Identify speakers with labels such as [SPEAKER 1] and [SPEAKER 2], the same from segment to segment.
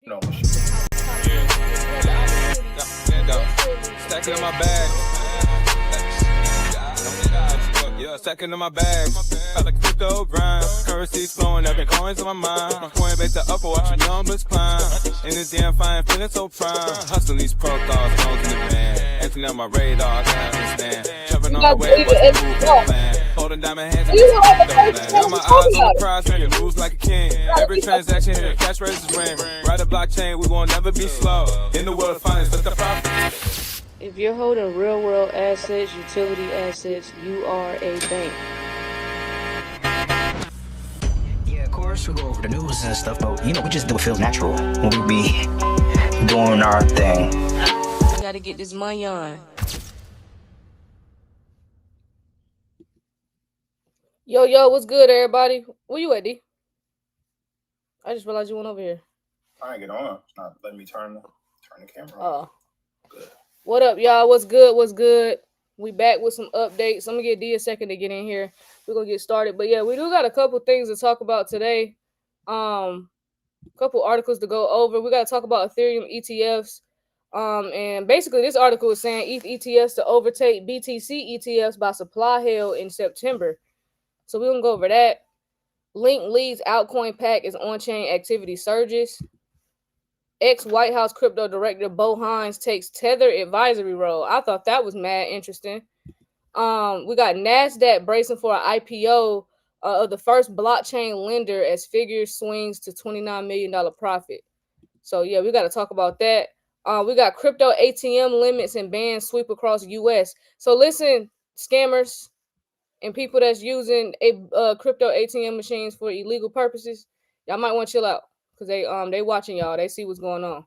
[SPEAKER 1] No, stacking in my bag. Yeah, stacking in my bag. I like crypto grind. Currency's flowing, every coins on my mind. My coin based the upper, watch your numbers climb. In this damn fine, feeling so prime. Hustling these pro thoughts, knows in the van. Acting on my radar, I can't understand. Jumping on the way, what's the move plan? Holding diamond hands, got my eyes on the prize, making moves like a king. Every transaction here, cash raises ring. Ride a blockchain, we won't never be slow. In the world of finance, let the profit.
[SPEAKER 2] If you're holding real world assets, utility assets, you are a bank.
[SPEAKER 3] Yeah, of course, we go over the news and stuff, but we just do what feels natural when we be doing our thing.
[SPEAKER 2] We gotta get this money on. Yo, what's good, everybody? Where you at, D? I just realized you went over here.
[SPEAKER 1] I ain't get on. It's not letting me turn the camera on.
[SPEAKER 2] Oh. Good. What up, y'all? What's good? We back with some updates. I'm gonna give D a second to get in here. We're gonna get started. But yeah, we do got a couple things to talk about today. Couple articles to go over. We gotta talk about Ethereum ETFs. And basically this article is saying ETH ETFs to overtake BTC ETFs by supply hell in September. So we're gonna go over that. Link leads altcoin pack as on-chain activity surges. Ex-White House crypto director Bo Hines takes Tether advisory role. I thought that was mad interesting. We got NASDAQ bracing for an IPO of the first blockchain lender as figures swings to $29 million profit. So yeah, we got to talk about that. We got crypto ATM limits and bans sweep across U.S. So listen, scammers and people that's using crypto ATM machines for illegal purposes, y'all might want to chill out. Because they watching y'all. They see what's going on.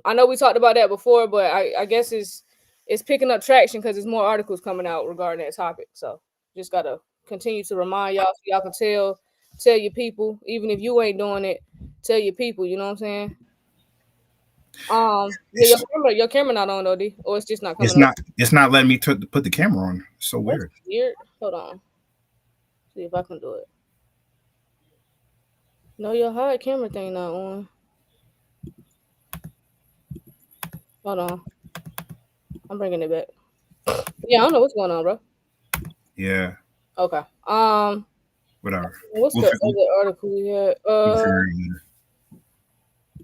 [SPEAKER 2] I know we talked about that before, but I guess it's picking up traction because there's more articles coming out regarding that topic. So just gotta continue to remind y'all so y'all can tell your people, even if you ain't doing it, tell your people, you know what I'm saying? Yeah, your camera not on though, D, or it's just not coming up.
[SPEAKER 4] It's not letting me put the camera on. It's so weird.
[SPEAKER 2] That's weird. Hold on. See if I can do it. No, your hard camera thing not on. Hold on. I'm bringing it back. Yeah, I don't know what's going on, bro.
[SPEAKER 4] Yeah.
[SPEAKER 2] Okay.
[SPEAKER 4] Whatever.
[SPEAKER 2] What's the other article we had?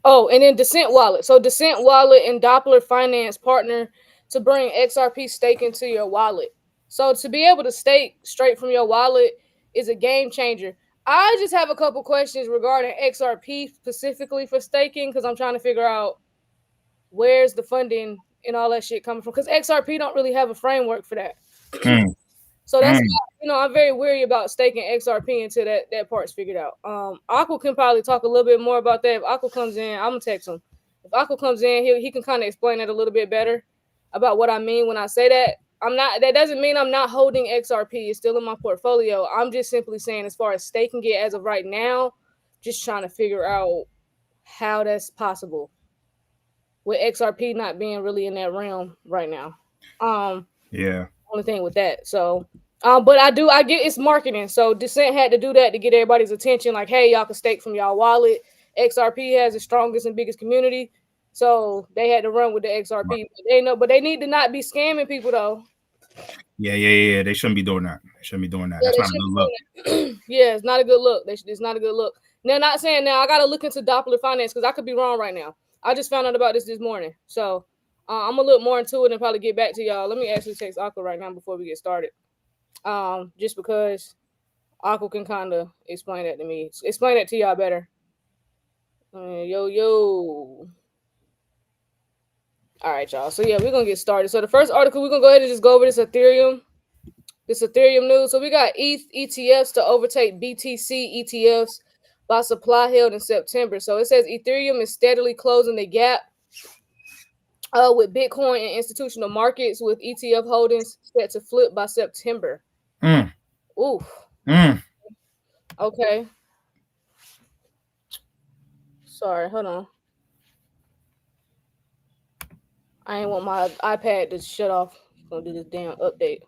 [SPEAKER 2] Oh, and then Descent Wallet. So Descent Wallet and Doppler Finance partner to bring XRP staking to your wallet. So to be able to stake straight from your wallet is a game changer. I just have a couple questions regarding XRP specifically for staking because I'm trying to figure out where's the funding and all that shit coming from, because XRP don't really have a framework for that. So that's why, I'm very weary about staking XRP until that part's figured out. Aqua can probably talk a little bit more about that. If Aqua comes in, I'm gonna text him. If Aqua comes in, he can kind of explain it a little bit better about what I mean when I say that. That doesn't mean I'm not holding XRP. It's still in my portfolio. I'm just simply saying, as far as staking it as of right now, just trying to figure out how that's possible with XRP not being really in that realm right now.
[SPEAKER 4] Yeah.
[SPEAKER 2] Only thing with that. So, but I get it's marketing. So Descent had to do that to get everybody's attention. Like, hey, y'all can stake from y'all wallet. XRP has the strongest and biggest community. So they had to run with the XRP. But they need to not be scamming people though.
[SPEAKER 4] Yeah. They shouldn't be doing that. That's not a good look.
[SPEAKER 2] Yeah, it's not a good look. It's not a good look. Now, not saying now I gotta look into Doppler Finance because I could be wrong right now. I just found out about this morning. So I'm a little more into it and probably get back to y'all. Let me actually text Aqua right now before we get started. Just because Aqua can kind of explain that to me. Explain that to y'all better. Yo. All right, y'all. So yeah, we're gonna get started. So the first article, we're gonna go ahead and just go over this Ethereum news. So we got ETH ETFs to overtake BTC ETFs by supply held in September. So it says Ethereum is steadily closing the gap with Bitcoin and institutional markets, with ETF holdings set to flip by September. Okay. Sorry, hold on. I ain't want my iPad to shut off. I'm gonna do this damn update.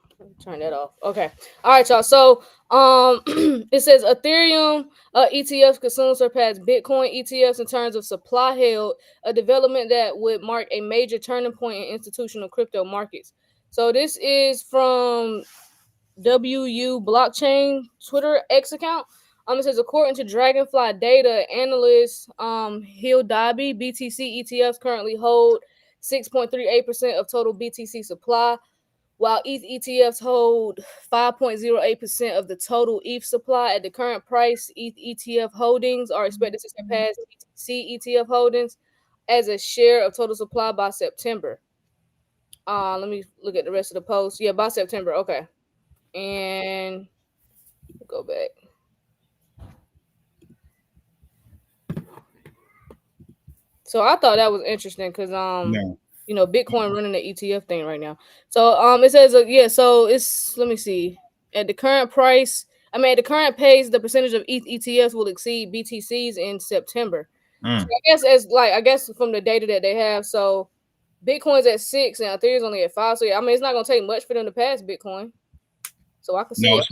[SPEAKER 2] Turn that off. Okay. All right, y'all. So it says Ethereum ETFs could soon surpass Bitcoin ETFs in terms of supply held, a development that would mark a major turning point in institutional crypto markets. So this is from WU Blockchain Twitter X account. It says according to Dragonfly data analyst Hill Dobby, BTC ETFs currently hold 6.38% of total BTC supply, while ETH ETFs hold 5.08% of the total ETH supply. At the current price, ETH ETF holdings are expected to surpass BTC ETF holdings as a share of total supply by September. Let me look at the rest of the post. Yeah, by September. Okay. And go back. So I thought that was interesting because you know, Bitcoin running the ETF thing right now. So it says so it's, let me see. At the current price, at the current pace, the percentage of ETH ETFs will exceed BTCs in September. So I guess from the data that they have, so Bitcoin's at 6 and Ethereum's only at 5. So yeah, it's not gonna take much for them to pass Bitcoin. So I can see it.
[SPEAKER 4] It's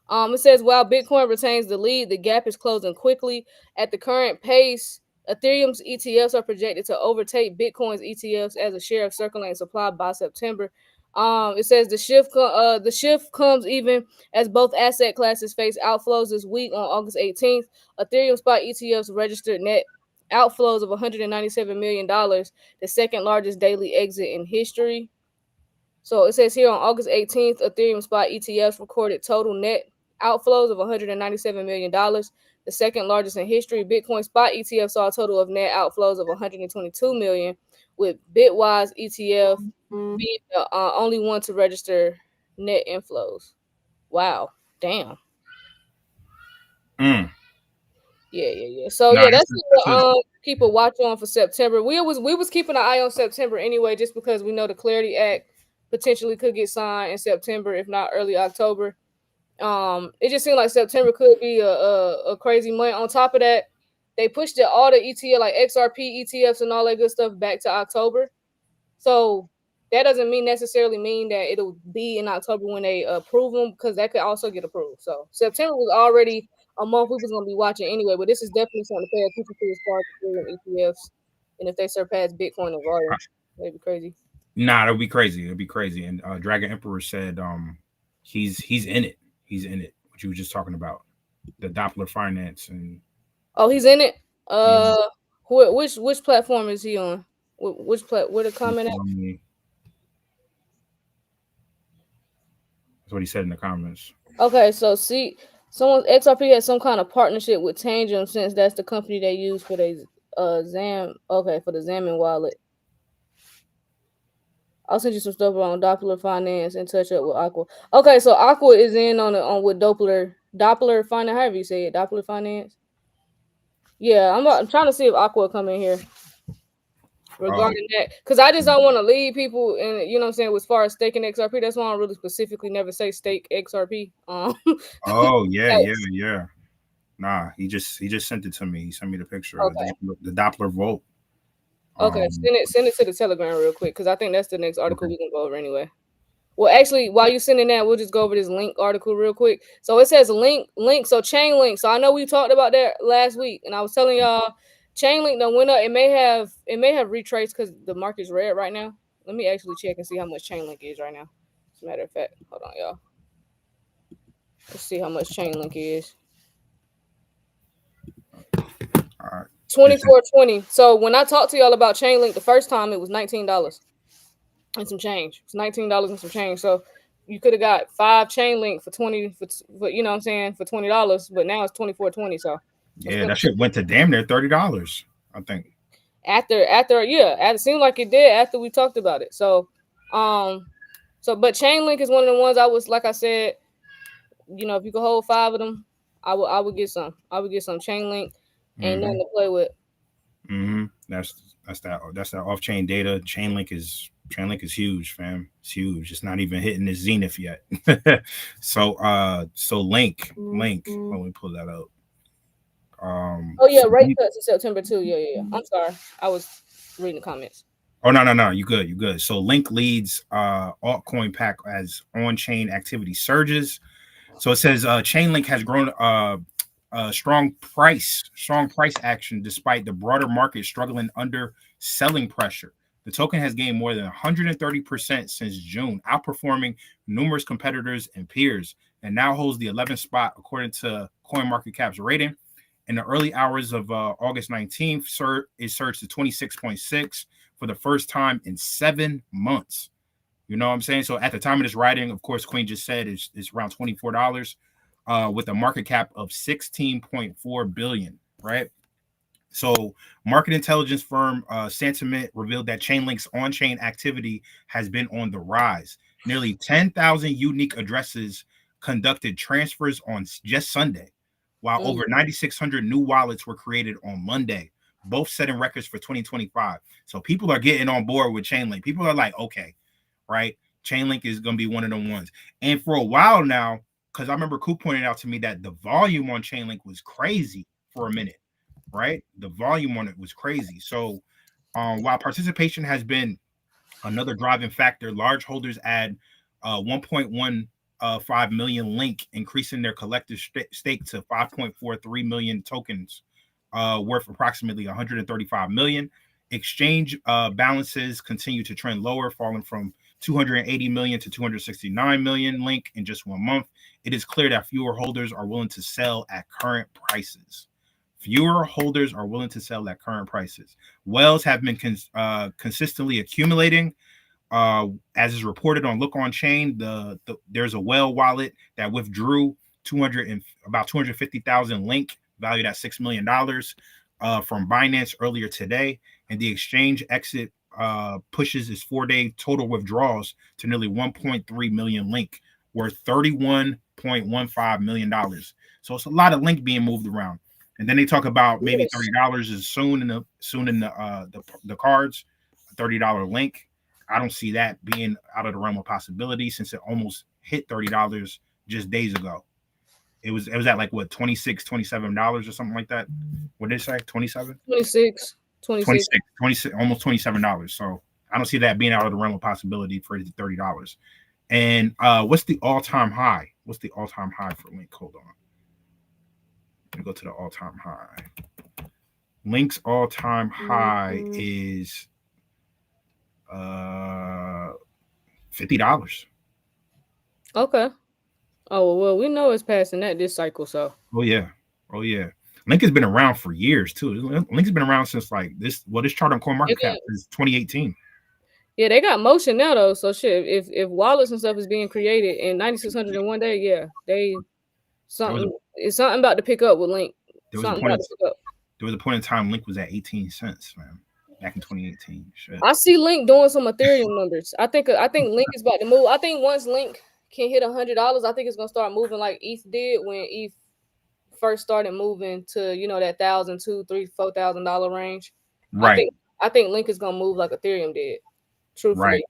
[SPEAKER 4] not.
[SPEAKER 2] It says while Bitcoin retains the lead, the gap is closing quickly. At the current pace, Ethereum's ETFs are projected to overtake Bitcoin's ETFs as a share of circulating supply by September. It says the shift comes even as both asset classes face outflows this week. On August 18th, Ethereum spot ETFs registered net outflows of $197 million, the second largest daily exit in history. So it says here on August 18th, Ethereum spot ETFs recorded total net outflows of $197 million, the second largest in history. Bitcoin spot ETF saw a total of net outflows of $122 million, with Bitwise ETF being the only one to register net inflows. Wow, damn. Yeah. So that's what keep a watch on for September. We was keeping an eye on September anyway, just because we know the Clarity Act potentially could get signed in September, if not early October. It just seemed like September could be a crazy month. On top of that, they pushed all the ETF like XRP ETFs and all that good stuff back to October. So that doesn't necessarily mean that it'll be in October when they approve them, because that could also get approved. So September was already a month we was gonna be watching anyway, but this is definitely something to pay attention to as far as ETFs, and if they surpass Bitcoin in volume, that'd be crazy.
[SPEAKER 4] Nah, that'd be crazy. It'd be crazy. And Dragon Emperor said he's in it. He's in it. What you were just talking about, the Doppler finance and.
[SPEAKER 2] Oh, he's in it. Which platform is he on? Where the comment at?
[SPEAKER 4] That's what he said in the comments.
[SPEAKER 2] Okay, so see, XRP has some kind of partnership with Tangent, since that's the company they use for their Zam. Okay, for the Xamin wallet. I'll send you some stuff on Doppler Finance and touch up with Aqua. Okay, so Aqua is in on with Doppler Finance, however you say it, Doppler Finance. Yeah, I'm trying to see if Aqua come in here regarding that, because I just don't want to lead people, and you know what I'm saying, as far as staking XRP. That's why I really specifically never say stake XRP.
[SPEAKER 4] Oh yeah. Nah, he just sent it to me. He sent me the picture of the Doppler Vault.
[SPEAKER 2] Okay, send it to the Telegram real quick, because I think that's the next article we can go over anyway. Well, actually, while you're sending that, we'll just go over this link article real quick. So it says link. So Chainlink. So I know we talked about that last week, and I was telling y'all Chainlink done went up. It may have retraced because the market's red right now. Let me actually check and see how much Chainlink is right now. As a matter of fact, hold on, y'all. Let's see how much Chainlink is.
[SPEAKER 4] All right.
[SPEAKER 2] 24.20. So when I talked to y'all about Chainlink the first time, it was $19 and some change. It's $19 and some change. So you could have got 5 Chainlink for $20 for you know what I'm saying, for $20, but now it's $24.20. So
[SPEAKER 4] yeah, that shit went to damn near $30, I think.
[SPEAKER 2] After it seemed like it did after we talked about it. So but Chainlink is one of the ones I was, like I said, you know, if you could hold 5 of them, I would get some. I would get some Chainlink. Ain't nothing to play with.
[SPEAKER 4] That's that off-chain data. Chainlink is huge, fam. It's huge. It's not even hitting its zenith yet. So Link. Let me pull that up.
[SPEAKER 2] Oh yeah, rate cuts in September too. Yeah. I'm sorry, I was reading the comments.
[SPEAKER 4] Oh no, you good. So Link leads altcoin pack as on-chain activity surges. So it says Chainlink has grown strong price action despite the broader market struggling under selling pressure. The token has gained more than 130% since June, outperforming numerous competitors and peers, and now holds the 11th spot according to CoinMarketCap's rating. In the early hours of August 19th, it surged to 26.6 for the first time in 7 months. You know what I'm saying? So at the time of this writing, of course, Kween just said it's around $24 with a market cap of 16.4 billion, right? So market intelligence firm Sentiment revealed that Chainlink's on-chain activity has been on the rise. Nearly 10,000 unique addresses conducted transfers on just Sunday, while over 9,600 new wallets were created on Monday, both setting records for 2025. So people are getting on board with Chainlink. People are like, okay, right? Chainlink is going to be one of them ones. And for a while now, because I remember Coop pointed out to me that the volume on Chainlink was crazy for a minute, right? The volume on it was crazy. So while participation has been another driving factor, large holders add 1.15 million Link, increasing their collective stake to 5.43 million tokens, worth approximately 135 million. Exchange balances continue to trend lower, falling from 280 million to 269 million Link in just 1 month. It is clear that fewer holders are willing to sell at current prices. Whales have been consistently accumulating. As is reported on Look On Chain, there's a whale wallet that withdrew about 250,000 Link, valued at $6 million, from Binance earlier today, and the exchange exit pushes its 4-day total withdrawals to nearly 1.3 million Link, worth $31.15 million. So it's a lot of Link being moved around. And then they talk about maybe $30 is soon in the cards, $30 Link. I don't see that being out of the realm of possibility since it almost hit $30 just days ago. It was at like what, $26, $27 or something like that. What did it say? 27?
[SPEAKER 2] 26,
[SPEAKER 4] almost $27. So I don't see that being out of the realm of possibility for $30. And what's the all-time high? What's the all-time high for Link? Hold on. Let me go to the all-time high. Link's all-time high is $50.
[SPEAKER 2] Okay. Oh well, we know it's passing that this cycle. So.
[SPEAKER 4] Oh yeah. Link has been around for years too. Link's been around since like this. Well, this chart on CoinMarketCap is 2018.
[SPEAKER 2] Yeah, they got motion now though. So shit, if wallets and stuff is being created in 9,600 in 1 day, yeah, it's something about to pick up with Link.
[SPEAKER 4] There was a point in time Link was at 18 cents, man, back in 2018. Shit.
[SPEAKER 2] I see Link doing some Ethereum numbers. I think Link is about to move. I think once Link can hit $100, I think it's gonna start moving like ETH did when ETH first started moving to that $1,000, $2,000, $3,000, $4,000 range.
[SPEAKER 4] Right.
[SPEAKER 2] I think Link is gonna move like Ethereum did. Truthfully,
[SPEAKER 4] right.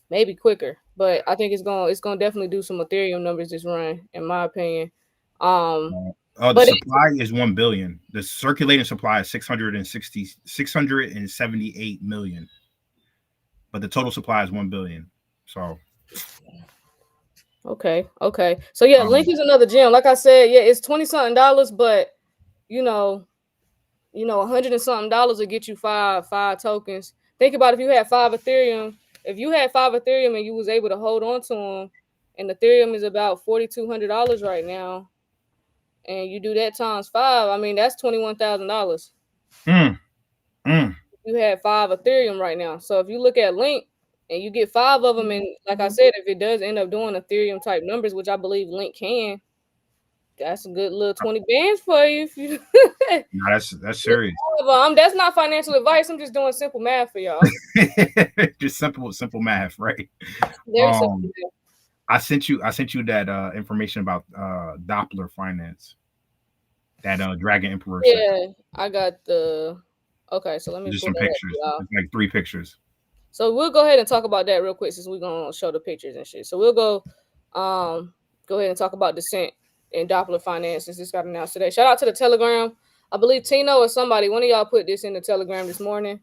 [SPEAKER 2] Maybe quicker, but I think it's gonna definitely do some Ethereum numbers this run, in my opinion.
[SPEAKER 4] The supply is 1 billion. The circulating supply is 678 million, but the total supply is 1 billion. So.
[SPEAKER 2] Okay. So yeah, Link is another gem. Like I said, yeah, it's $20-something, but $100 and something will get you five tokens. Think about if you had 5 Ethereum. If you had 5 Ethereum and you was able to hold on to them, and Ethereum is about $4,200 right now, and you do that times 5, I mean that's $21,000. You had 5 Ethereum right now. So if you look at Link and you get 5 of them, and like I said, if it does end up doing Ethereum type numbers, which I believe Link can, that's a good little 20 bands for you.
[SPEAKER 4] No, that's serious.
[SPEAKER 2] That's not financial advice. I'm just doing simple math for y'all.
[SPEAKER 4] Just simple math, right?
[SPEAKER 2] Very simple math.
[SPEAKER 4] I sent you that information about Doppler finance. That Dragon Emperor.
[SPEAKER 2] Yeah, I got the. Okay, so let me
[SPEAKER 4] just some pictures. It's like 3 pictures.
[SPEAKER 2] So we'll go ahead and talk about that real quick since we're gonna show the pictures and shit. So we'll go ahead and talk about Descent and Doppler finance since this got announced today. Shout out to the Telegram. I believe Tino or somebody, one of y'all put this in the Telegram this morning.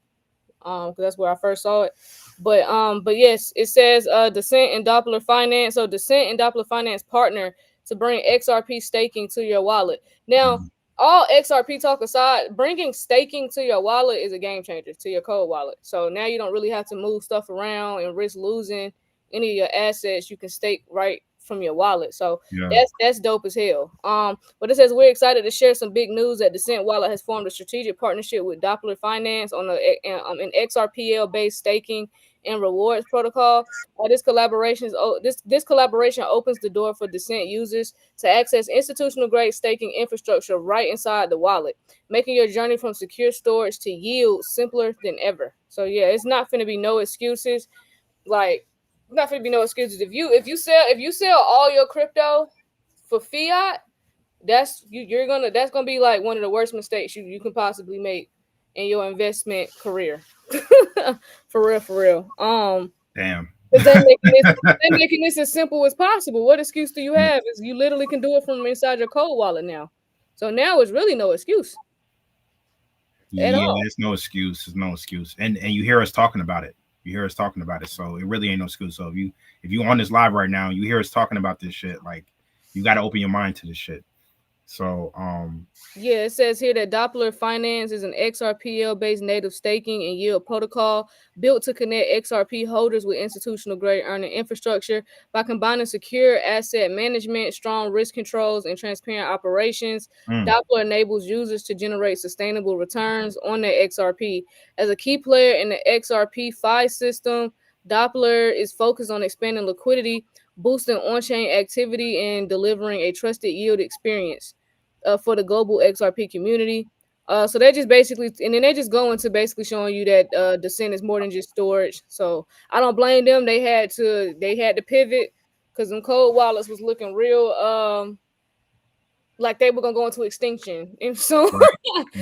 [SPEAKER 2] because that's where I first saw it. But yes, it says Descent and Doppler Finance. So Descent and Doppler Finance partner to bring XRP staking to your wallet. Now, all XRP talk aside, bringing staking to your wallet is a game changer to your cold wallet. So now you don't really have to move stuff around and risk losing any of your assets. You can stake right from your wallet. So that's dope as hell. But it says we're excited to share some big news that Descent Wallet has formed a strategic partnership with Doppler Finance on an XRPL based staking and rewards protocol. This collaboration opens the door for Descent users to access institutional grade staking infrastructure right inside the wallet, making your journey from secure storage to yield simpler than ever. So yeah, it's not going to be no excuses. Like, not going to be no excuses. If you sell all your crypto for fiat, that's gonna be like one of the worst mistakes you can possibly make in your investment career. For real.
[SPEAKER 4] Damn.
[SPEAKER 2] They're making this as simple as possible. What excuse do you have? Is you literally can do it from inside your cold wallet now. So now it's really no excuse.
[SPEAKER 4] There's no excuse. There's no excuse. And you hear us talking about it. So it really ain't no excuse. So if you on this live right now, you hear us talking about this shit, like, you got to open your mind to this shit. So
[SPEAKER 2] yeah, it says here that Doppler Finance is an XRPL based native staking and yield protocol built to connect XRP holders with institutional grade earning infrastructure by combining secure asset management, strong risk controls, and transparent operations. Doppler enables users to generate sustainable returns on their XRP. As a key player in the XRP Fi system, Doppler is focused on expanding liquidity, boosting on-chain activity, and delivering a trusted yield experience for the global XRP community. So they just basically, and then they just go into basically showing you that Descent is more than just storage. So I don't blame them. They had to pivot because them cold wallets was looking real like they were gonna go into extinction. And so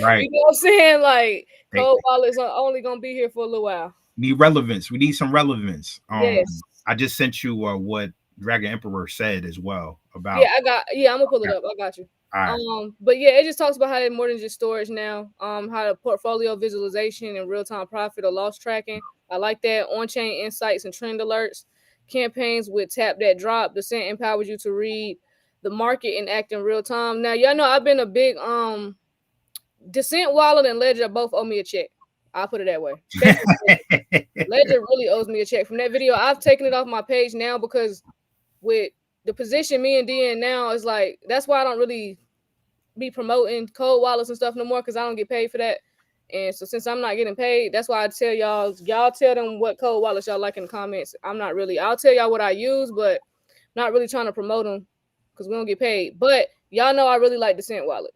[SPEAKER 4] right.
[SPEAKER 2] You know what I'm saying? Like, cold wallets are only gonna be here for a little while.
[SPEAKER 4] Need relevance. We need some relevance.
[SPEAKER 2] Yes.
[SPEAKER 4] I just sent you what Dragon Emperor said as well about.
[SPEAKER 2] I'm gonna pull it up. I got you. Right. But yeah, it just talks about how they're more than just storage now. How the portfolio visualization and real-time profit or loss tracking. I like that. On-chain insights and trend alerts. Campaigns with tap that drop. Descent empowers you to read the market and act in real time. Now, y'all know I've been a big Descent Wallet and Ledger both owe me a check. I'll put it that way. Ledger really owes me a check from that video. I've taken it off my page now because with the position me and D in now is like, that's why I don't really be promoting cold wallets and stuff no more, because I don't get paid for that. And so since I'm not getting paid, that's why I tell y'all tell them what cold wallets y'all like in the comments. I'll tell y'all what I use, but not really trying to promote them because we don't get paid. But y'all know I really like Descent Wallet.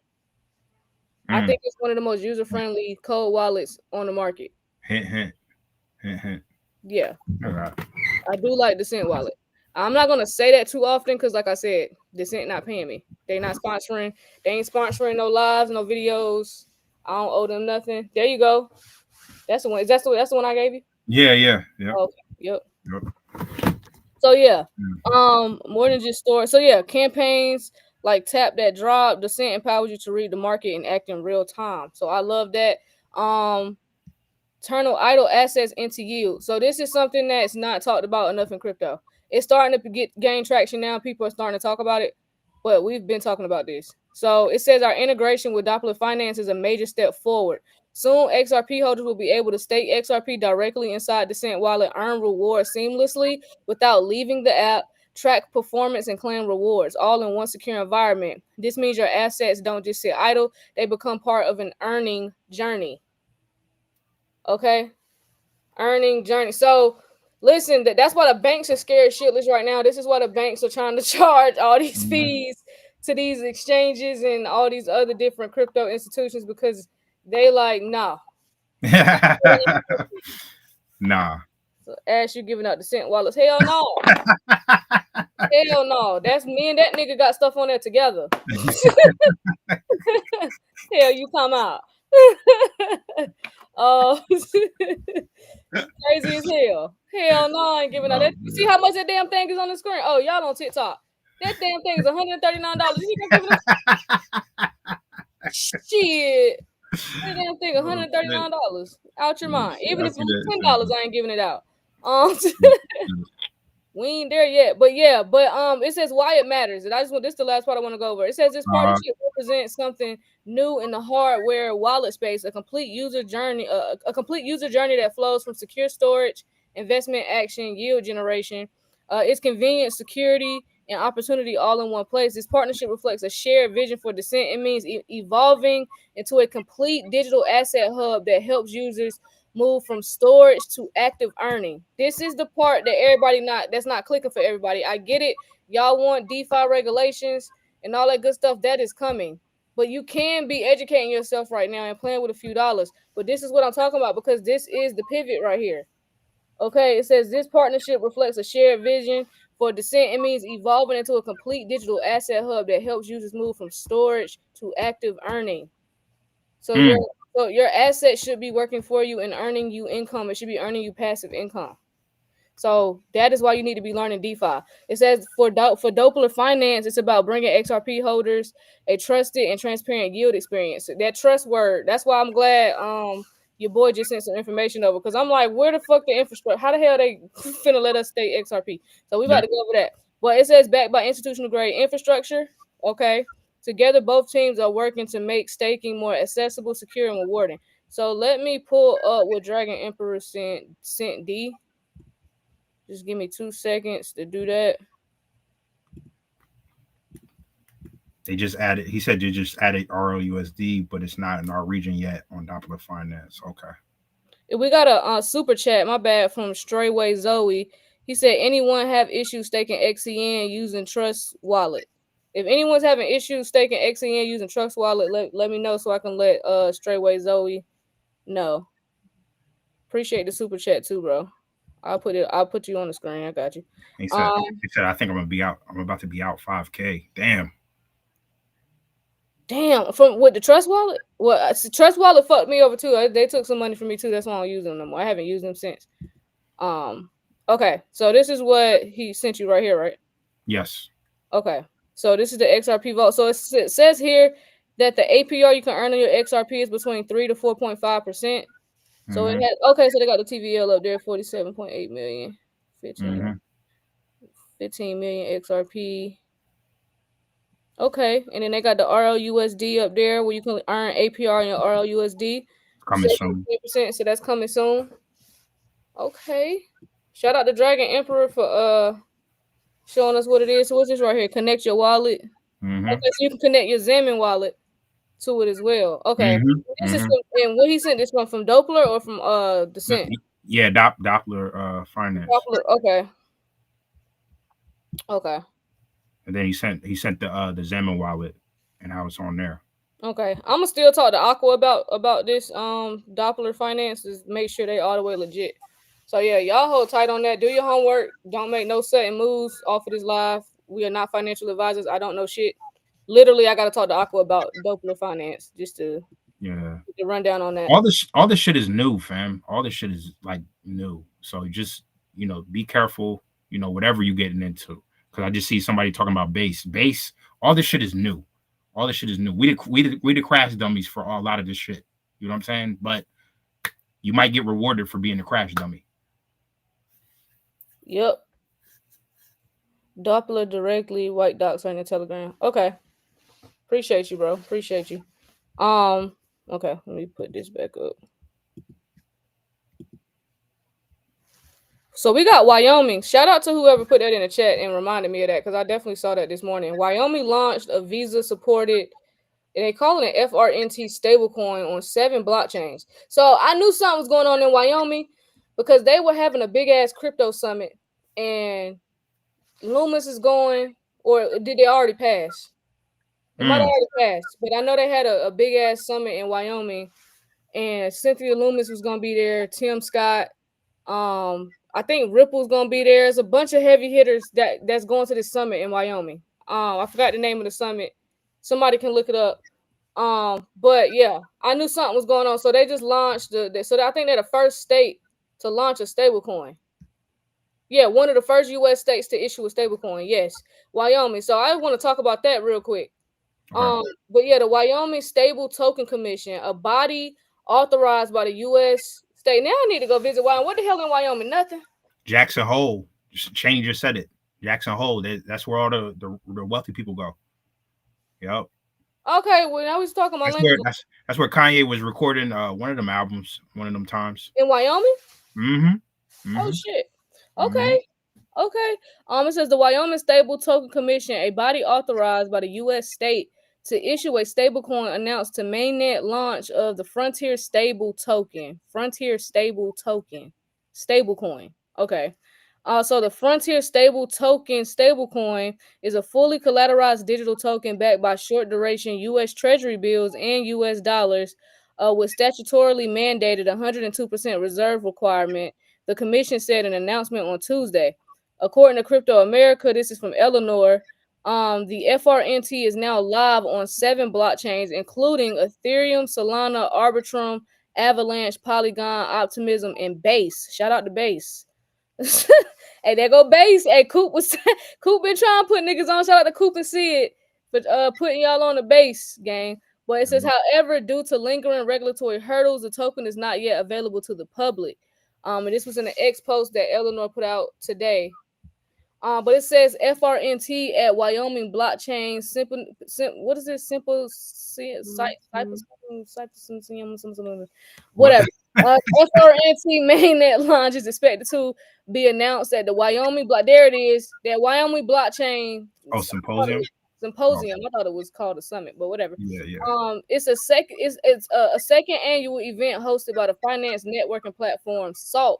[SPEAKER 2] I think it's one of the most user-friendly cold wallets on the market.
[SPEAKER 4] Hint.
[SPEAKER 2] Yeah. I do like Descent Wallet. I'm not gonna say that too often because, like I said, Descent not paying me. They not sponsoring. They ain't sponsoring no lives, no videos. I don't owe them nothing. There you go. That's the one. That's the one I gave you.
[SPEAKER 4] Yeah.
[SPEAKER 2] Okay. Yep. So yeah, more than just storage. So yeah, campaigns like tap that drop. Descent empowers you to read the market and act in real time. So I love that. Turn idle assets into yield. So this is something that's not talked about enough in crypto. It's starting to gain traction now. People are starting to talk about it, but we've been talking about this. So it says our integration with Doppler Finance is a major step forward. Soon, XRP holders will be able to stake XRP directly inside Descent Wallet, earn rewards seamlessly without leaving the app, track performance, and claim rewards, all in one secure environment. This means your assets don't just sit idle. They become part of an earning journey. Okay? Earning journey. So listen, that's why the banks are scared shitless right now. This is why the banks are trying to charge all these fees to these exchanges and all these other different crypto institutions, because they like, nah.
[SPEAKER 4] Nah.
[SPEAKER 2] So Ash, you giving out Descent wallets? Hell no. Hell no. That's me and that nigga got stuff on there together. Hell, you come out. Crazy as hell. Hell no, I ain't giving out that. You see how much that damn thing is on the screen? Oh, y'all on TikTok. That damn thing is $139. You gonna give it up? Shit. Damn thing, $139. Out your mind. Even
[SPEAKER 4] I
[SPEAKER 2] if it
[SPEAKER 4] see
[SPEAKER 2] was
[SPEAKER 4] that.
[SPEAKER 2] $10, I ain't giving it out. We ain't there yet, but it says why it matters, and I just want this is the last part I want to go over. It says this partnership represents something new in the hardware wallet space, a complete user journey, a complete user journey that flows from secure storage, investment action, yield generation. It's convenience, security, and opportunity all in one place. This partnership reflects a shared vision for Descent. It means evolving into a complete digital asset hub that helps users move from storage to active earning. This is the part that that's not clicking for everybody. I get it. Y'all want DeFi regulations and all that good stuff. That is coming. But you can be educating yourself right now and playing with a few dollars. But this is what I'm talking about because this is the pivot right here. Okay, it says this partnership reflects a shared vision for Descent. It means evolving into a complete digital asset hub that helps users move from storage to active earning. So your asset should be working for you and earning you income. It should be earning you passive income. So that is why you need to be learning DeFi. It says for Doppler Finance, it's about bringing XRP holders a trusted and transparent yield experience. That trust word. That's why I'm glad your boy just sent some information over because I'm like, where the fuck the infrastructure? How the hell they finna let us stay XRP? So we about to go over that. But it says backed by institutional grade infrastructure. Okay. Together, both teams are working to make staking more accessible, secure, and rewarding. So let me pull up what Dragon Emperor sent D. Just give me 2 seconds to do that.
[SPEAKER 4] They just added. He said they just added RLUSD, but it's not in our region yet on Doppler Finance. Okay.
[SPEAKER 2] We got a super chat. My bad from Strayway Zoe. He said, anyone have issues staking XEN using Trust Wallet? If anyone's having issues staking XEN using Trust Wallet, let me know so I can let Strayway Zoe know. Appreciate the super chat too, bro. I'll put you on the screen. I got you.
[SPEAKER 4] He said, I think I'm gonna be out. I'm about to be out 5K. Damn.
[SPEAKER 2] From with the Trust Wallet? Well, Trust Wallet fucked me over too. They took some money from me too. That's why I don't use them no more. I haven't used them since. Okay. So this is what he sent you right here, right?
[SPEAKER 4] Yes.
[SPEAKER 2] Okay. So this is the XRP vault. So it says here that the APR you can earn on your XRP is between 3 to 4.5%. So it had so they got the TVL up there, 47.8 million, 15 million XRP. Okay, and then they got the RLUSD up there where you can earn APR on your RLUSD.
[SPEAKER 4] Coming soon.
[SPEAKER 2] So that's coming soon. Okay. Shout out to Dragon Emperor for showing us what it is. So what's this right here? Connect your wallet. Okay, so you can connect your Zemin wallet to it as well. Okay. This is and what he sent this one from Doppler or from Descent?
[SPEAKER 4] Yeah, Doppler Finance.
[SPEAKER 2] Doppler, okay. Okay.
[SPEAKER 4] And then he sent the Zemin wallet and how it's on there.
[SPEAKER 2] Okay. I'm gonna still talk to Aqua about this Doppler Finance. Just make sure they all the way legit. So yeah, y'all hold tight on that. Do your homework. Don't make no sudden moves off of this live. We are not financial advisors. I don't know shit. Literally, I gotta talk to Aqua about Doppler Finance just to get the rundown on that.
[SPEAKER 4] All this shit is new, fam. All this shit is like new. So just be careful. Whatever you're getting into. Because I just see somebody talking about base. All this shit is new. All this shit is new. We the crash dummies for a lot of this shit. You know what I'm saying? But you might get rewarded for being a crash dummy.
[SPEAKER 2] Yep. Doppler directly, White Docs on your Telegram. Okay. Appreciate you, bro. Appreciate you. Okay, let me put this back up. So we got Wyoming. Shout out to whoever put that in the chat and reminded me of that because I definitely saw that this morning. Wyoming launched a Visa-supported, and they call it an FRNT stablecoin on 7 blockchains. So I knew something was going on in Wyoming because they were having a big-ass crypto summit, and Loomis is going, or did they already pass? It might have already passed, but I know they had a big-ass summit in Wyoming, and Cynthia Loomis was going to be there, Tim Scott, I think Ripple's gonna be there. There's a bunch of heavy hitters that's going to this summit in Wyoming. I forgot the name of the summit. Somebody can look it up. But yeah, I knew something was going on. So they just launched I think they're the first state to launch a stablecoin. Yeah, one of the first U.S. states to issue a stablecoin. Yes, Wyoming. So I want to talk about that real quick. But yeah, the Wyoming Stable Token Commission, a body authorized by the U.S. state. Now I need to go visit Wyoming. What the hell in Wyoming? Nothing.
[SPEAKER 4] Jackson Hole. Shane just said it. Jackson Hole. That's where all the wealthy people go. Yep.
[SPEAKER 2] Okay, well, I was talking about
[SPEAKER 4] that's where Kanye was recording one of them albums, one of them times.
[SPEAKER 2] In Wyoming?
[SPEAKER 4] Mm-hmm.
[SPEAKER 2] Oh shit. Okay. Okay. It says the Wyoming Stable Token Commission, a body authorized by the U.S. state to issue a stablecoin, announced to mainnet launch of the Frontier Stable Token. Frontier Stable Token. Stablecoin. Okay. So the Frontier Stable Token stablecoin is a fully collateralized digital token backed by short duration U.S. Treasury bills and U.S. dollars, with statutorily mandated 102% reserve requirement. The commission said in an announcement on Tuesday. According to Crypto America, this is from Eleanor. The FRNT is now live on 7 blockchains, including Ethereum, Solana, Arbitrum, Avalanche, Polygon, Optimism, and Base. Shout out to Base. Hey, there go Base. Hey, Coop been trying to put niggas on. Shout out to Coop and Sid for putting y'all on the Base gang. But it says, however, due to lingering regulatory hurdles, the token is not yet available to the public. And this was in an X post that Eleanor put out today. But it says FRNT at Wyoming blockchain. What is this? Simple site. Whatever. FRNT mainnet launch is expected to be announced at the Wyoming block. There it is. That Wyoming blockchain.
[SPEAKER 4] Symposium.
[SPEAKER 2] Symposium. I thought it was called a summit, but whatever.
[SPEAKER 4] Yeah.
[SPEAKER 2] It's a second. It's a second annual event hosted by the finance networking platform SALT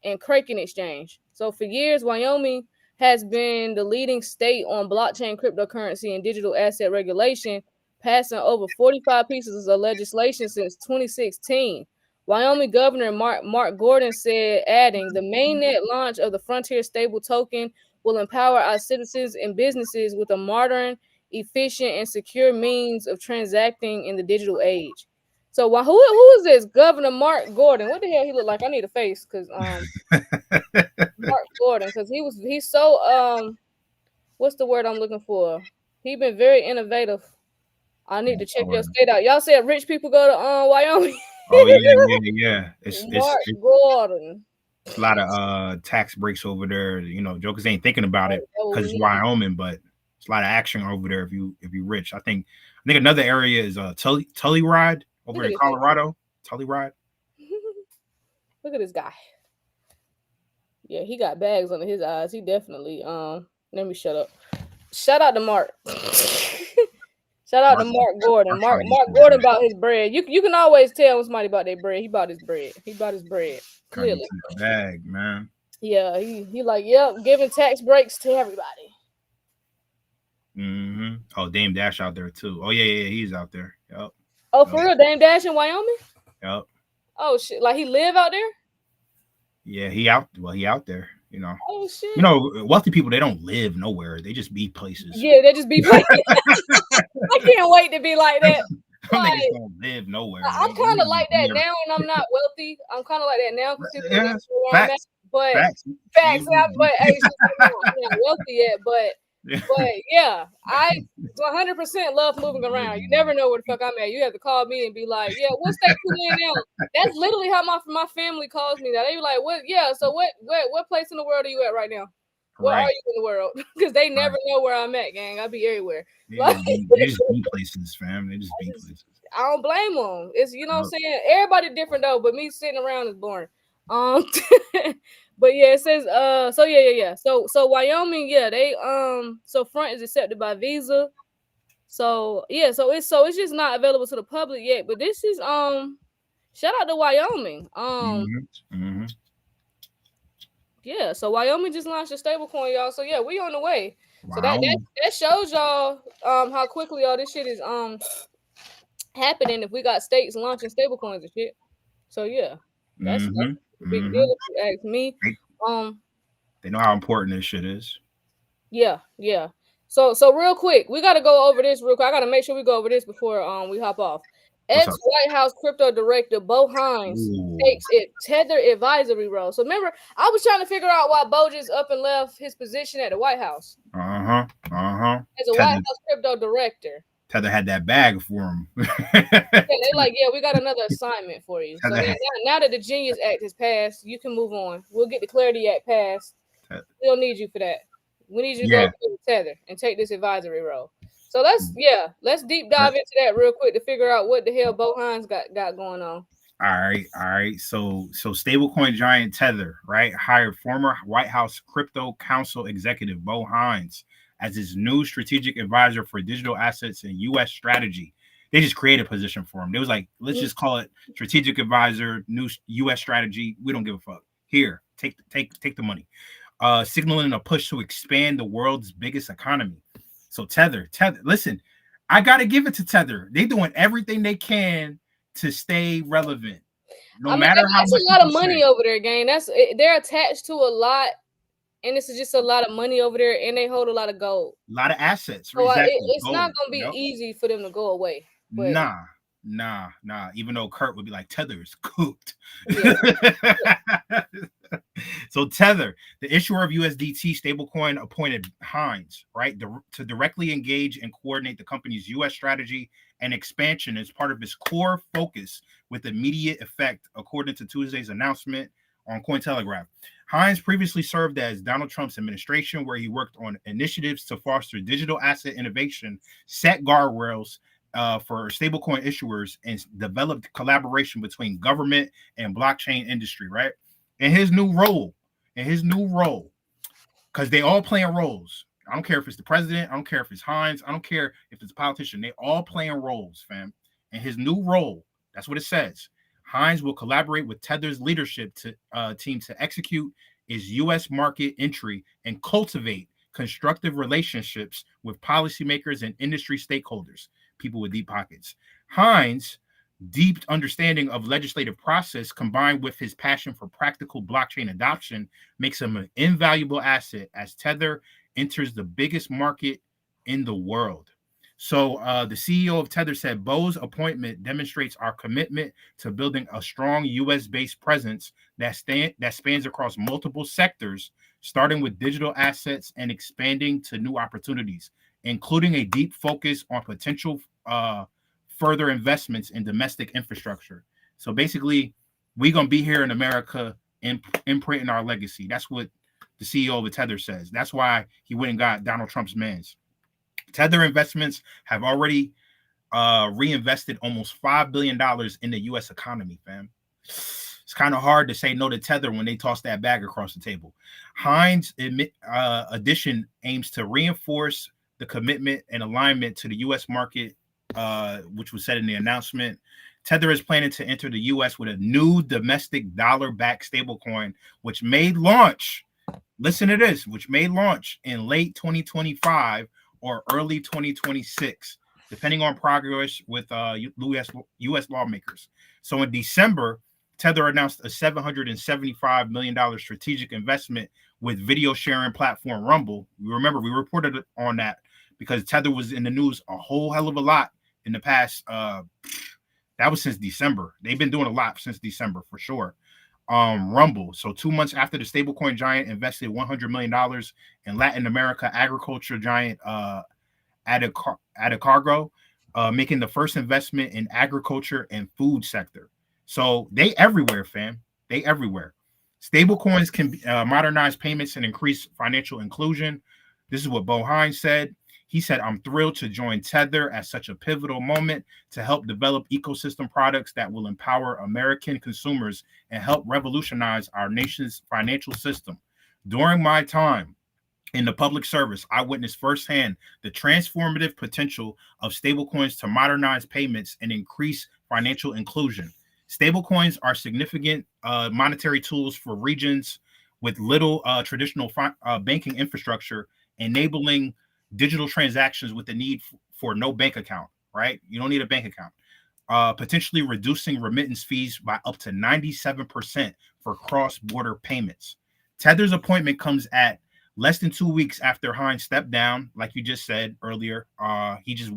[SPEAKER 2] and Kraken Exchange. So for years, Wyoming has been the leading state on blockchain, cryptocurrency, and digital asset regulation, passing over 45 pieces of legislation since 2016. Wyoming Governor Mark Gordon said, adding, the mainnet launch of the Frontier Stable Token will empower our citizens and businesses with a modern, efficient, and secure means of transacting in the digital age. So who is this? Governor Mark Gordon. What the hell he look like? I need a face because Mark Gordon, because he's so what's the word I'm looking for? He been very innovative. I need to check your state out. Y'all said rich people go to Wyoming.
[SPEAKER 4] Oh yeah. It's
[SPEAKER 2] Gordon.
[SPEAKER 4] It's a lot of tax breaks over there. You know, jokers ain't thinking about it because it's Wyoming, but it's a lot of action over there if you rich. I think another area is Telluride over in Colorado. Telluride.
[SPEAKER 2] Look at this guy. Yeah, he got bags under his eyes. He definitely let me shut up. Shout out to Mark. Shout out to Mark Gordon. Mark Gordon about his bread. You can always tell when somebody about their bread. He bought his bread. Clearly.
[SPEAKER 4] Bag, man.
[SPEAKER 2] Yeah, he like, yep, giving tax breaks to everybody.
[SPEAKER 4] Mm-hmm. Oh, Dame Dash out there too. Oh yeah, he's out there. Yep.
[SPEAKER 2] Oh, for real? Dame Dash in Wyoming?
[SPEAKER 4] Yep.
[SPEAKER 2] Oh shit! Like he live out there?
[SPEAKER 4] Yeah, he out there. You know.
[SPEAKER 2] Oh shit!
[SPEAKER 4] You know, wealthy people, they don't live nowhere. They just be places.
[SPEAKER 2] Yeah, they just be places. I can't wait to be like that.
[SPEAKER 4] Like, they don't live nowhere.
[SPEAKER 2] I'm kind of like that now, and I'm not wealthy. I'm kind of like that now because
[SPEAKER 4] facts.
[SPEAKER 2] But hey, I'm not wealthy yet, but yeah, I 100% love moving around. You never know where the fuck I'm at. You have to call me and be like, yeah, what state you in now? That's literally how my family calls me now. They be like, what? Yeah, so what place in the world are you at right now? Where are you in the world? Because they never know where I'm at, gang. I be everywhere.
[SPEAKER 4] They just be places, fam. They just be places.
[SPEAKER 2] I don't blame them. It's, you know what I'm saying? Everybody different though, but me sitting around is boring. But yeah, it says so yeah. So Wyoming, yeah, they so Front is accepted by Visa. So yeah, so it's just not available to the public yet. But this is shout out to Wyoming. Yeah, so Wyoming just launched a stablecoin, y'all. So yeah, we on the way. Wow. So that shows y'all how quickly all this shit is happening if we got states launching stablecoins and shit. So yeah, that's a big deal if you ask me.
[SPEAKER 4] They know how important this shit is.
[SPEAKER 2] Yeah. So real quick, we gotta go over this real quick. I gotta make sure we go over this before we hop off. Ex-White House crypto director Bo Hines takes Tether advisory role. So remember, I was trying to figure out why Bo just up and left his position at the White House. As a White House crypto director.
[SPEAKER 4] Tether had that bag for him.
[SPEAKER 2] Yeah, they're like, yeah, we got another assignment for you. So now that the Genius Act is passed, you can move on. We'll get the Clarity Act passed. We don't need you for that. We need you to go to Tether and take this advisory role. So let's deep dive into that real quick to figure out what the hell Bo Hines got going on.
[SPEAKER 4] All right. So stablecoin giant Tether, right, hired former White House crypto council executive Bo Hines as his new strategic advisor for digital assets and U.S. strategy. They just created a position for him. They was like, let's just call it strategic advisor, new U.S. strategy. We don't give a fuck. Here, take the money. Signaling a push to expand the world's biggest economy. So Tether, listen, I gotta give it to Tether. They doing everything they can to stay relevant. No matter how much.
[SPEAKER 2] That's a lot of money over there, gang. They're attached to a lot, and this is just a lot of money over there, and they hold a lot of gold,
[SPEAKER 4] a lot of assets.
[SPEAKER 2] So exactly. It's not gonna be easy for them to go away. But
[SPEAKER 4] Nah. Even though Kurt would be like, Tether is cooked.
[SPEAKER 2] Yeah.
[SPEAKER 4] So Tether, the issuer of USDT stablecoin, appointed Hines, right, to directly engage and coordinate the company's U.S. strategy and expansion as part of its core focus with immediate effect, according to Tuesday's announcement on Cointelegraph. Hines previously served as Donald Trump's administration, where he worked on initiatives to foster digital asset innovation, set guardrails for stablecoin issuers, and developed collaboration between government and blockchain industry, right? In his new role, because they all playing roles. I don't care if it's the president. I don't care if it's Hines. I don't care if it's a politician. They all playing roles, fam. In his new role, that's what it says. Hines will collaborate with Tether's leadership team to execute its U.S. market entry and cultivate constructive relationships with policymakers and industry stakeholders, people with deep pockets. Hines' deep understanding of legislative process, combined with his passion for practical blockchain adoption, makes him an invaluable asset as Tether enters the biggest market in the world. So the CEO of Tether said, Bo's appointment demonstrates our commitment to building a strong U.S.-based presence that spans across multiple sectors, starting with digital assets and expanding to new opportunities, including a deep focus on potential further investments in domestic infrastructure. So basically, we're going to be here in America imprinting our legacy. That's what the CEO of Tether says. That's why he went and got Donald Trump's mans. Tether investments have already reinvested almost $5 billion in the U.S. economy, fam. It's kind of hard to say no to Tether when they toss that bag across the table. Hines' addition aims to reinforce the commitment and alignment to the U.S. market, which was said in the announcement. Tether is planning to enter the U.S. with a new domestic dollar-backed stablecoin, which may launch, listen to this, which may launch in late 2025 or early 2026, depending on progress with U.S. lawmakers. So in December, Tether announced a $775 million strategic investment with video sharing platform Rumble. You remember, we reported on that because Tether was in the news a whole hell of a lot in the past. That was since December. They've been doing a lot since December for sure. Rumble. So 2 months after the stablecoin giant invested $100 million in Latin America agriculture giant Adecargo, making the first investment in agriculture and food sector. So they everywhere, fam. They everywhere. Stablecoins can modernize payments and increase financial inclusion. This is what Bo Hines said. He said, I'm thrilled to join Tether at such a pivotal moment to help develop ecosystem products that will empower American consumers and help revolutionize our nation's financial system. During my time in the public service, I witnessed firsthand the transformative potential of stablecoins to modernize payments and increase financial inclusion. Stablecoins are significant monetary tools for regions with little traditional banking infrastructure, enabling digital transactions with the need for no bank account, right? You don't need a bank account. Potentially reducing remittance fees by up to 97% for cross-border payments. Tether's appointment comes at less than 2 weeks after Hines stepped down, like you just said earlier. He just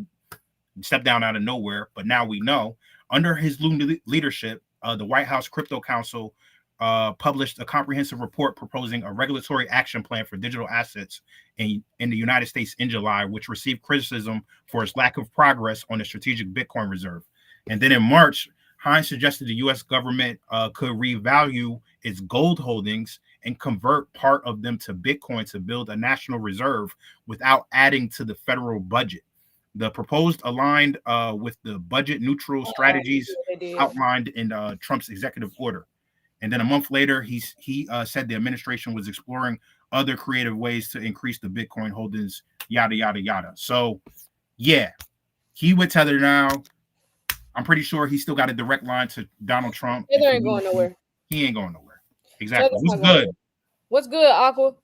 [SPEAKER 4] stepped down out of nowhere, but now we know. Under his leadership, the White House Crypto Council published a comprehensive report proposing a regulatory action plan for digital assets in the United States in July, which received criticism for its lack of progress on the strategic Bitcoin reserve. And then in March, Hines suggested the U.S. government could revalue its gold holdings and convert part of them to Bitcoin to build a national reserve without adding to the federal budget. The proposed aligned with the budget neutral strategies outlined in Trump's executive order. And then a month later, he said the administration was exploring other creative ways to increase the Bitcoin holdings, yada, yada, yada. So, yeah, he with Tether now. I'm pretty sure he still got a direct line to Donald Trump.
[SPEAKER 2] Tether ain't going nowhere.
[SPEAKER 4] He ain't going nowhere. Exactly.
[SPEAKER 2] What's
[SPEAKER 4] good?
[SPEAKER 2] What's good, Aqua?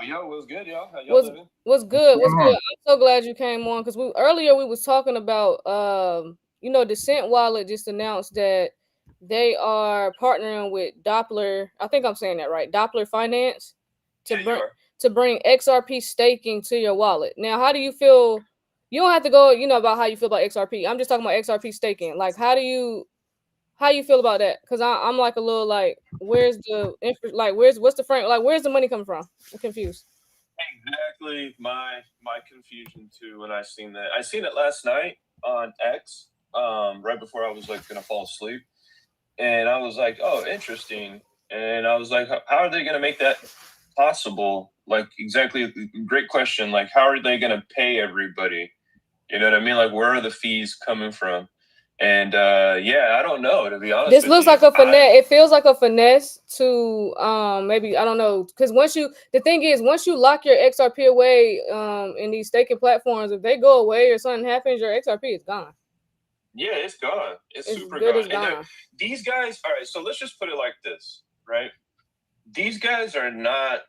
[SPEAKER 5] Yo, what's good, y'all? How y'all living?
[SPEAKER 2] What's good? What's good? I'm so glad you came on because earlier we was talking about Descent Wallet just announced that they are partnering with Doppler. I think I'm saying that right. Doppler Finance to bring XRP staking to your wallet. Now, how do you feel? You don't have to go, about how you feel about XRP. I'm just talking about XRP staking. Like, how you feel about that? Because I'm like a little like, where's the what's the frame? Like, where's the money coming from? I'm confused.
[SPEAKER 5] Exactly my confusion too when I seen that. I seen it last night on X, right before I was like gonna fall asleep, and I was like, oh, interesting. And I was like, how are they gonna make that possible? Like, exactly, great question. Like, how are they gonna pay everybody? You know what I mean? Like, where are the fees coming from? And I don't know, to be honest.
[SPEAKER 2] This looks like a finesse. It feels like a finesse to maybe, I don't know, because once you lock your XRP away in these staking platforms, if they go away or something happens, your XRP is gone.
[SPEAKER 5] Yeah, it's gone. It's super gone. These guys, all right, so let's just put it like this, right? These guys are not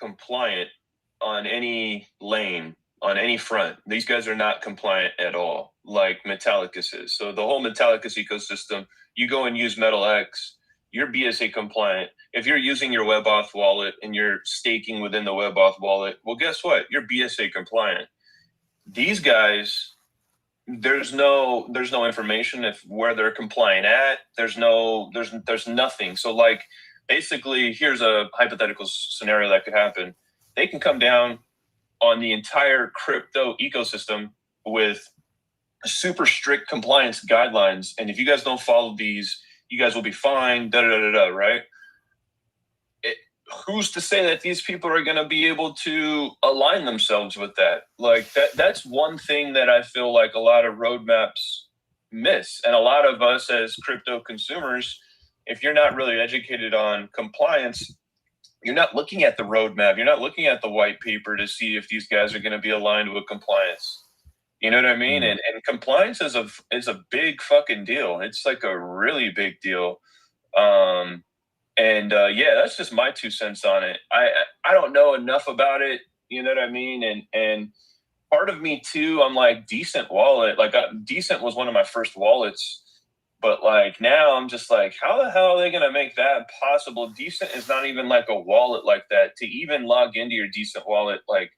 [SPEAKER 5] compliant on any lane, on any front. These guys are not compliant at all, like Metallicus is. So the whole Metallicus ecosystem, you go and use MetalX, you're BSA compliant. If you're using your WebAuth wallet and you're staking within the WebAuth wallet, well, guess what? You're BSA compliant. These guys, there's no information if where they're compliant at. There's nothing. So like, basically, here's a hypothetical scenario that could happen. They can come down on the entire crypto ecosystem with super strict compliance guidelines. And if you guys don't follow these, you guys will be fined, right? Who's to say that these people are going to be able to align themselves with that? Like that's one thing that I feel like a lot of roadmaps miss. And a lot of us as crypto consumers, if you're not really educated on compliance, you're not looking at the roadmap. You're not looking at the white paper to see if these guys are going to be aligned with compliance. You know what I mean? And compliance is a big fucking deal. It's like a really big deal. That's just my 2 cents on it. I don't know enough about it. You know what I mean? And part of me too, I'm like, Decent wallet. Like Decent was one of my first wallets. But like now I'm just like, how the hell are they going to make that possible? Decent is not even like a wallet like that. To even log into your Decent wallet, like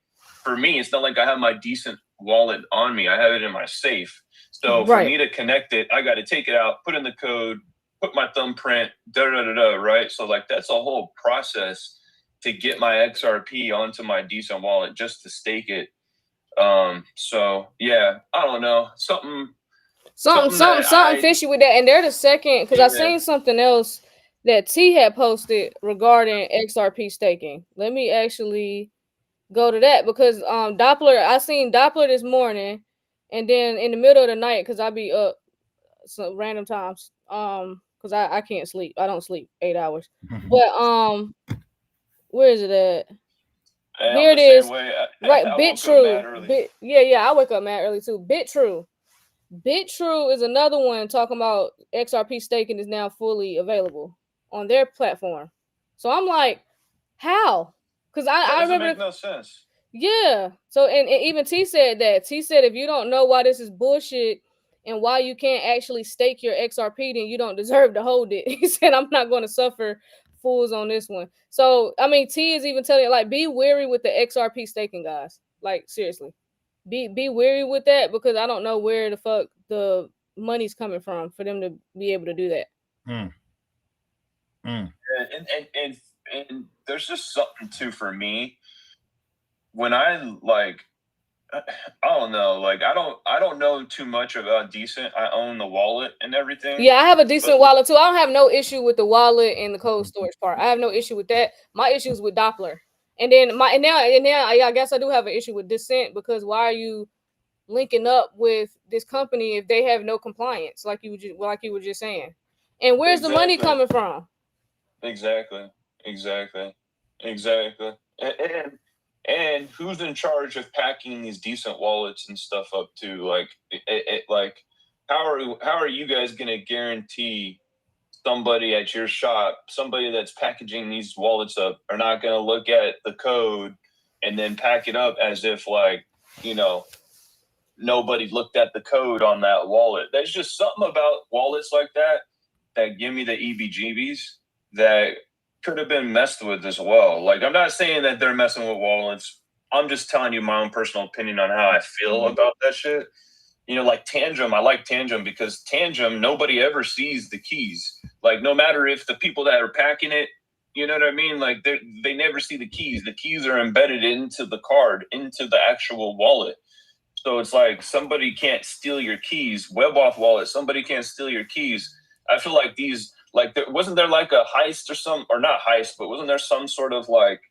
[SPEAKER 5] for me, it's not like I have my Decent wallet on me. I have it in my safe. So for me to connect it, I got to take it out, put in the code, put my thumbprint, right? So like that's a whole process to get my XRP onto my Decent wallet just to stake it. I don't know. Something
[SPEAKER 2] fishy with that. And they're the second, because I seen something else that T had posted regarding XRP staking. Let me actually go to that because Doppler, I seen Doppler this morning, and then in the middle of the night, because I be up some random times, because I can't sleep. I don't sleep 8 hours. But where is it at? Here it is. Right, BitTrue. I wake up mad early too. BitTrue is another one talking about XRP staking is now fully available on their platform. So I'm like, how? Because I remember
[SPEAKER 5] make no sense.
[SPEAKER 2] Yeah. So and even T said that. T said if you don't know why this is bullshit and why you can't actually stake your XRP, then you don't deserve to hold it. He said I'm not going to suffer fools on this one. So I mean, T is even telling you, like, be wary with the XRP staking, guys. Like, seriously. Be wary with that because I don't know where the fuck the money's coming from for them to be able to do that.
[SPEAKER 5] And there's just something too for me when I like, I don't know, like I don't know too much about Decent. I own the wallet and everything.
[SPEAKER 2] Yeah, I have a decent wallet too. I don't have no issue with the wallet and the cold storage part. I have no issue with that. My issue is with Doppler. And then now I guess I do have an issue with Descent, because why are you linking up with this company if they have no compliance, like you were just saying? And where's the money coming from?
[SPEAKER 5] Exactly. And who's in charge of packing these Decent wallets and stuff up too? Like, like, how are you guys gonna guarantee somebody at your shop, somebody that's packaging these wallets up, are not gonna look at the code and then pack it up as if, like, you know, nobody looked at the code on that wallet? There's just something about wallets like that give me the EBGBs that could have been messed with as well. Like, I'm not saying that they're messing with wallets. I'm just telling you my own personal opinion on how I feel about that shit. You know, like Tangem, I like Tangem because Tangem, nobody ever sees the keys. Like, no matter if the people that are packing it, you know what I mean? Like, they never see the keys. The keys are embedded into the card, into the actual wallet. So it's like somebody can't steal your keys. WebAuth wallet, somebody can't steal your keys. I feel like these, like, wasn't there like a heist or not heist, but wasn't there some sort of like,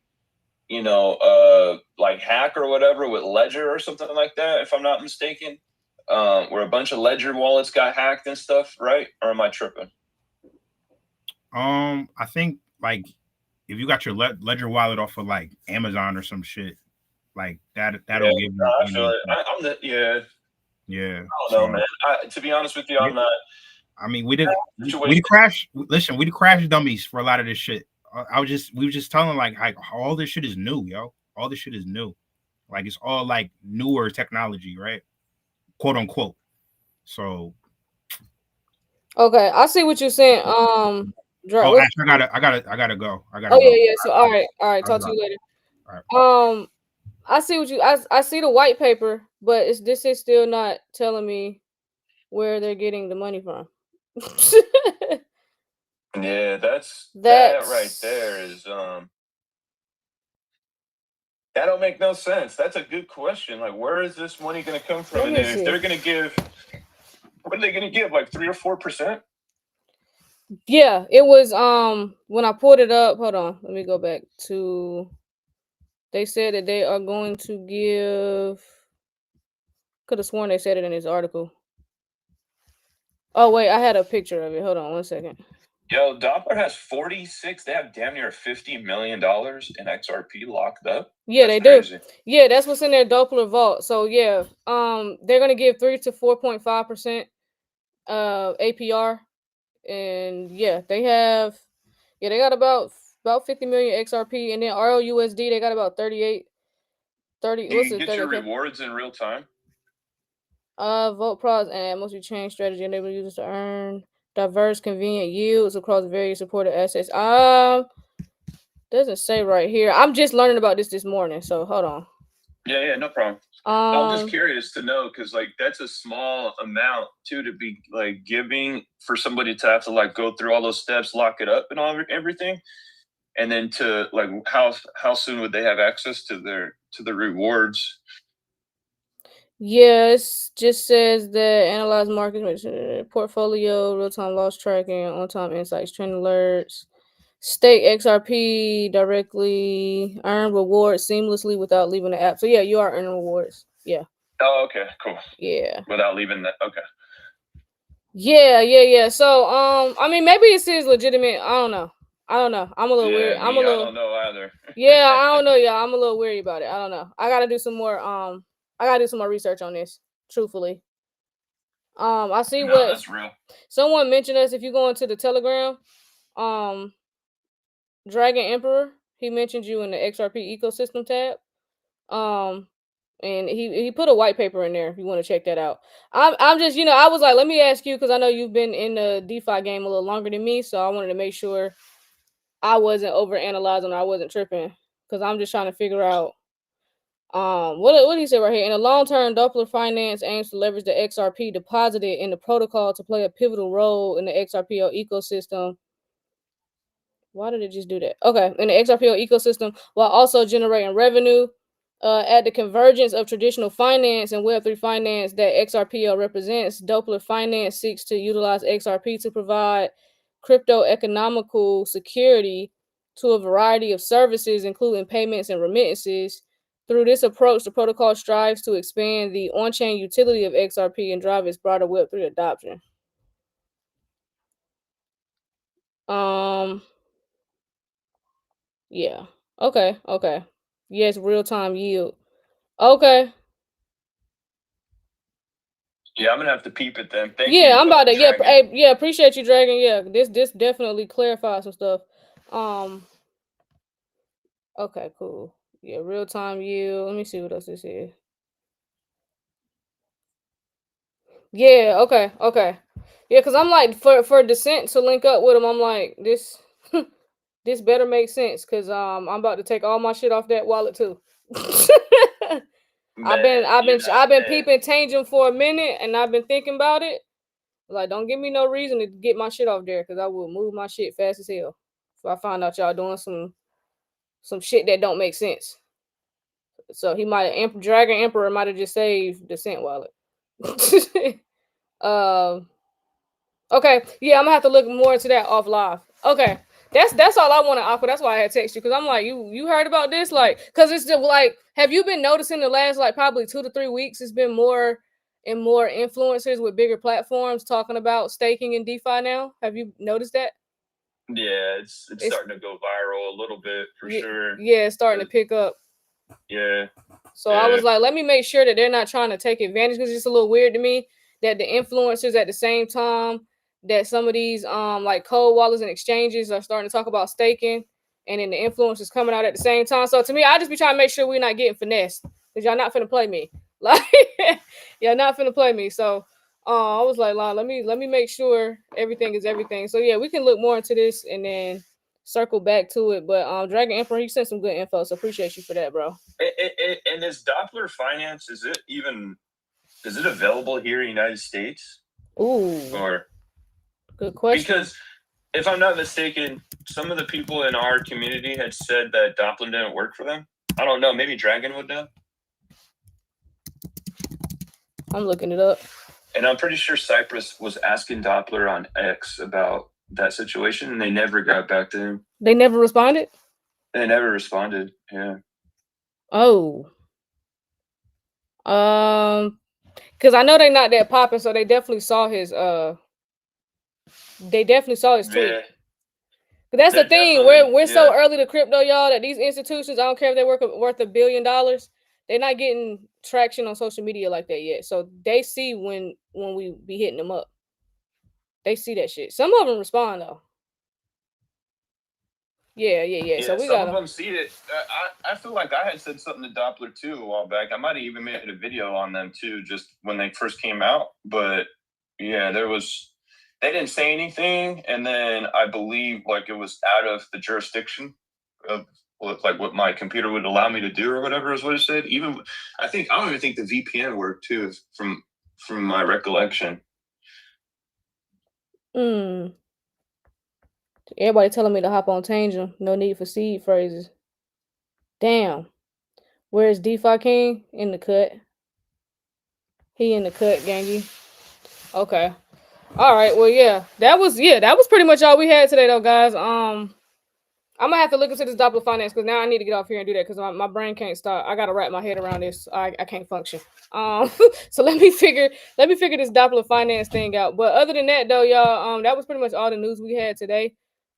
[SPEAKER 5] you know, like hack or whatever with Ledger or something like that, if I'm not mistaken, where a bunch of Ledger wallets got hacked and stuff, right? Or am I tripping?
[SPEAKER 4] I think like if you got your Ledger wallet off of like Amazon or some shit, like that'll give you.
[SPEAKER 5] I feel it.
[SPEAKER 4] Yeah.
[SPEAKER 5] I don't know, man. To be honest with you, I'm not.
[SPEAKER 4] I mean, we crash. Listen, we crash dummies for a lot of this shit. We were just telling like all this shit is new, yo. All this shit is new. Like, it's all like newer technology, right? Quote unquote. So.
[SPEAKER 2] Okay, I see what you're saying.
[SPEAKER 4] Actually, I gotta go.
[SPEAKER 2] Yeah. So all right. Talk to you later. All right. I see what I see the white paper, but this is still not telling me where they're getting the money from.
[SPEAKER 5] Yeah, that right there is that don't make no sense. That's a good question. Like, where is this money going to come from? And then if they're going to give, what are they going to give? Like 3 or 4%?
[SPEAKER 2] Yeah, it was when I pulled it up. Hold on, let me go back to. They said that they are going to give. Could have sworn they said it in this article. Oh wait, I had a picture of it. Hold on 1 second.
[SPEAKER 5] Yo, Doppler has 46. They have damn near $50 million in XRP locked up.
[SPEAKER 2] Yeah, they do. Yeah, that's what's in their Doppler vault. So yeah, they're gonna give 3 to 4.5% APR, and yeah, they got about 50 million XRP, and then RLUSD they got about 38. 30.
[SPEAKER 5] Do you get your rewards in real time?
[SPEAKER 2] Vote pros and mostly change strategy enable users to earn diverse, convenient yields across various supported assets. Doesn't say right here. I'm just learning about this morning, so hold on.
[SPEAKER 5] Yeah, no problem. I'm just curious to know, because like that's a small amount too to be like giving for somebody to have to like go through all those steps, lock it up, and everything, and then to like how soon would they have access to the rewards?
[SPEAKER 2] Yes, just says that analyze market portfolio, real-time loss tracking, on-time insights, trend alerts, stake XRP directly, earn rewards seamlessly without leaving the app. So yeah, you are earning rewards. Yeah.
[SPEAKER 5] Oh, okay, cool.
[SPEAKER 2] Yeah.
[SPEAKER 5] Without leaving that. Okay.
[SPEAKER 2] Yeah. So I mean, maybe this is legitimate. I don't know. I'm a little weird. I
[SPEAKER 5] don't know either.
[SPEAKER 2] Yeah, I don't know. Yeah, I'm a little weary about it. I don't know. I gotta do some more research on this, truthfully. I see what
[SPEAKER 5] that's real.
[SPEAKER 2] Someone mentioned us. If you go into the Telegram, Dragon Emperor, he mentioned you in the XRP ecosystem tab. And he put a white paper in there if you want to check that out. I'm just, I was like, let me ask you, because I know you've been in the DeFi game a little longer than me, so I wanted to make sure I wasn't over analyzing or I wasn't tripping, because I'm just trying to figure out What do you say right here? In the long term, Doppler Finance aims to leverage the XRP deposited in the protocol to play a pivotal role in the XRPO ecosystem. Why did it just do that? Okay, in the XRPO ecosystem, while also generating revenue. At the convergence of traditional finance and Web3 finance that XRPO represents, Doppler Finance seeks to utilize XRP to provide crypto economical security to a variety of services, including payments and remittances. Through this approach, the protocol strives to expand the on-chain utility of XRP and drive its broader Web3 adoption. Yeah. Okay. Yes, real-time yield. Okay.
[SPEAKER 5] Yeah, I'm gonna have to peep it then. Thank
[SPEAKER 2] you. I'm about to.
[SPEAKER 5] Dragon.
[SPEAKER 2] Yeah, appreciate you, Dragon. Yeah, this definitely clarifies some stuff. Okay, cool. Yeah, real time yield. Let me see what else this is. Yeah. Okay. Yeah, cause I'm like for Descent to link up with him. I'm like this. This better make sense, cause I'm about to take all my shit off that wallet too. I've been peeping Tangent for a minute, and I've been thinking about it. Like, don't give me no reason to get my shit off there, because I will move my shit fast as hell. So I find out y'all doing some shit that don't make sense. So he might have Dragon Emperor might have just saved the Cent wallet. Okay, yeah, I'm gonna have to look more into that off live. Okay, that's all I want to offer. That's why I had text you, because I'm like, you heard about this? Like, because it's just like, have you been noticing the last like probably 2 to 3 weeks? It's been more and more influencers with bigger platforms talking about staking and DeFi now. Have you noticed that?
[SPEAKER 5] Yeah, it's starting to go viral a little bit for sure.
[SPEAKER 2] Yeah, it's starting to pick up.
[SPEAKER 5] Yeah.
[SPEAKER 2] So I was like, let me make sure that they're not trying to take advantage, because it's just a little weird to me that the influencers at the same time that some of these like cold wallets and exchanges are starting to talk about staking, and then the influencers coming out at the same time. So to me, I just be trying to make sure we're not getting finessed, because y'all not finna play me. Like, y'all not finna play me. So I was like, let me make sure everything is everything. So yeah, we can look more into this and then circle back to it. But Dragon Emperor, he sent some good info, so appreciate you for that, bro.
[SPEAKER 5] And is Doppler Finance, is it available here in the United States?
[SPEAKER 2] Ooh.
[SPEAKER 5] Or
[SPEAKER 2] good question.
[SPEAKER 5] Because if I'm not mistaken, some of the people in our community had said that Doppler didn't work for them. I don't know. Maybe Dragon would know.
[SPEAKER 2] I'm looking it up.
[SPEAKER 5] And I'm pretty sure Cypress was asking Doppler on X about that situation, and they never got back to him.
[SPEAKER 2] They never responded?
[SPEAKER 5] They never responded, yeah.
[SPEAKER 2] Oh. Because I know they're not that popping, so they definitely saw his tweet.
[SPEAKER 5] Yeah.
[SPEAKER 2] But that's the thing. We're so early to crypto, y'all, that these institutions, I don't care if they're worth $1 billion, they're not getting traction on social media like that yet. So they see when we be hitting them up. They see that shit. Some of them respond though. Yeah. So we
[SPEAKER 5] some of them see it. I feel like I had said something to Doppler too a while back. I might have even made a video on them too, just when they first came out. But yeah, they didn't say anything, and then I believe like it was out of the jurisdiction of like what my computer would allow me to do or whatever is what it said. I don't even think the VPN worked too, from my recollection.
[SPEAKER 2] Everybody telling me to hop on Tangent. No need for seed phrases. Damn. Where's DeFi King? In the cut. He in the cut, gangy. Okay. All right. Well, yeah. That was pretty much all we had today, though, guys. I'm gonna have to look into this Doppler Finance, because now I need to get off here and do that, because my brain can't stop. I gotta wrap my head around this. I can't function. So let me figure this Doppler Finance thing out. But other than that, though, y'all, that was pretty much all the news we had today.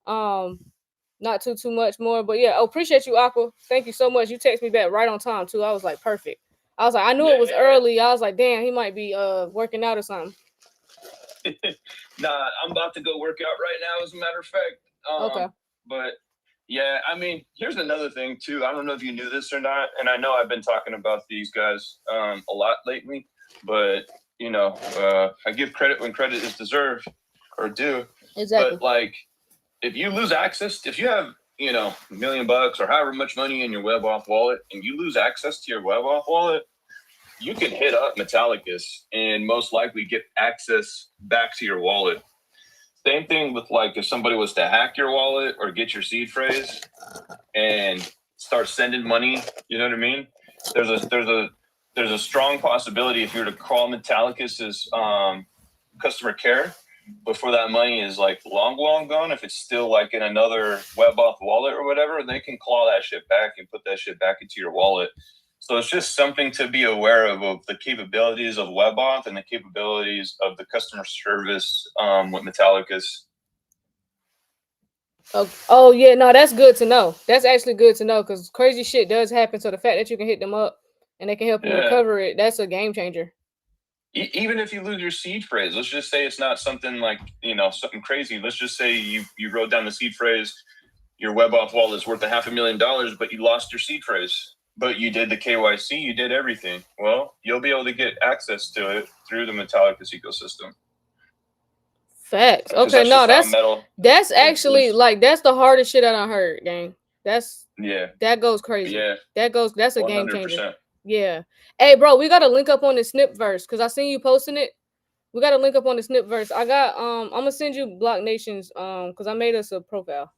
[SPEAKER 2] Not too much more, but yeah. Appreciate you, Aqua. Thank you so much. You text me back right on time too. I was like, perfect. I was like, I knew it was early. I was like, damn, he might be working out or something.
[SPEAKER 5] Nah, I'm about to go work out right now, as a matter of fact.
[SPEAKER 2] Okay.
[SPEAKER 5] But yeah, I mean, here's another thing too. I don't know if you knew this or not, and I know I've been talking about these guys a lot lately, but you know, I give credit when credit is deserved or due.
[SPEAKER 2] Exactly.
[SPEAKER 5] But like, if you lose access, if you have $1 million or however much money in your WebAuth wallet, and you lose access to your WebAuth wallet, you can hit up Metallicus and most likely get access back to your wallet. Same thing with like if somebody was to hack your wallet or get your seed phrase and start sending money, you know what I mean? There's a strong possibility if you were to call Metallicus's customer care before that money is like long gone, if it's still like in another WebAuth wallet or whatever, they can claw that shit back and put that shit back into your wallet. So it's just something to be aware of the capabilities of WebAuth and the capabilities of the customer service with Metallicus.
[SPEAKER 2] Oh yeah, no, that's good to know. That's actually good to know because crazy shit does happen. So the fact that you can hit them up and they can help you recover it, that's a game changer.
[SPEAKER 5] Even if you lose your seed phrase, let's just say it's not something like, something crazy. Let's just say you wrote down the seed phrase, your WebAuth wallet is worth $500,000, but you lost your seed phrase. But you did the KYC, you did everything. Well, you'll be able to get access to it through the Metallicus ecosystem.
[SPEAKER 2] Facts. Okay, no, that's actually like that's the hardest shit I done heard, gang. That goes crazy. Yeah, that's a 100%. Game changer. Yeah. Hey, bro, we gotta link up on the Snipverse because I seen you posting it. We gotta link up on the Snipverse. I got I'm gonna send you BlockNation's because I made us a profile.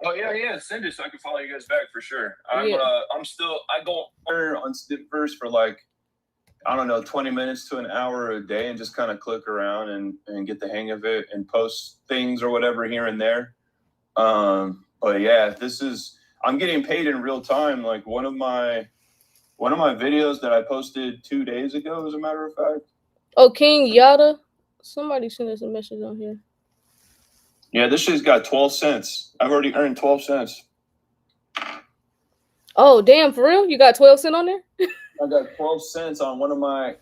[SPEAKER 5] Oh yeah, send it so I can follow you guys back for sure. I go on Snipverse for like, I don't know, 20 minutes to an hour a day and just kind of click around and get the hang of it and post things or whatever here and there. But yeah, I'm getting paid in real time. Like one of my videos that I posted 2 days ago, as a matter of fact.
[SPEAKER 2] Oh, King Yada. Somebody sent us a message on here.
[SPEAKER 5] Yeah, this shit's got 12 cents. I've already earned 12 cents.
[SPEAKER 2] Oh, damn, for real? You got 12 cents on there?
[SPEAKER 5] I got 12 cents on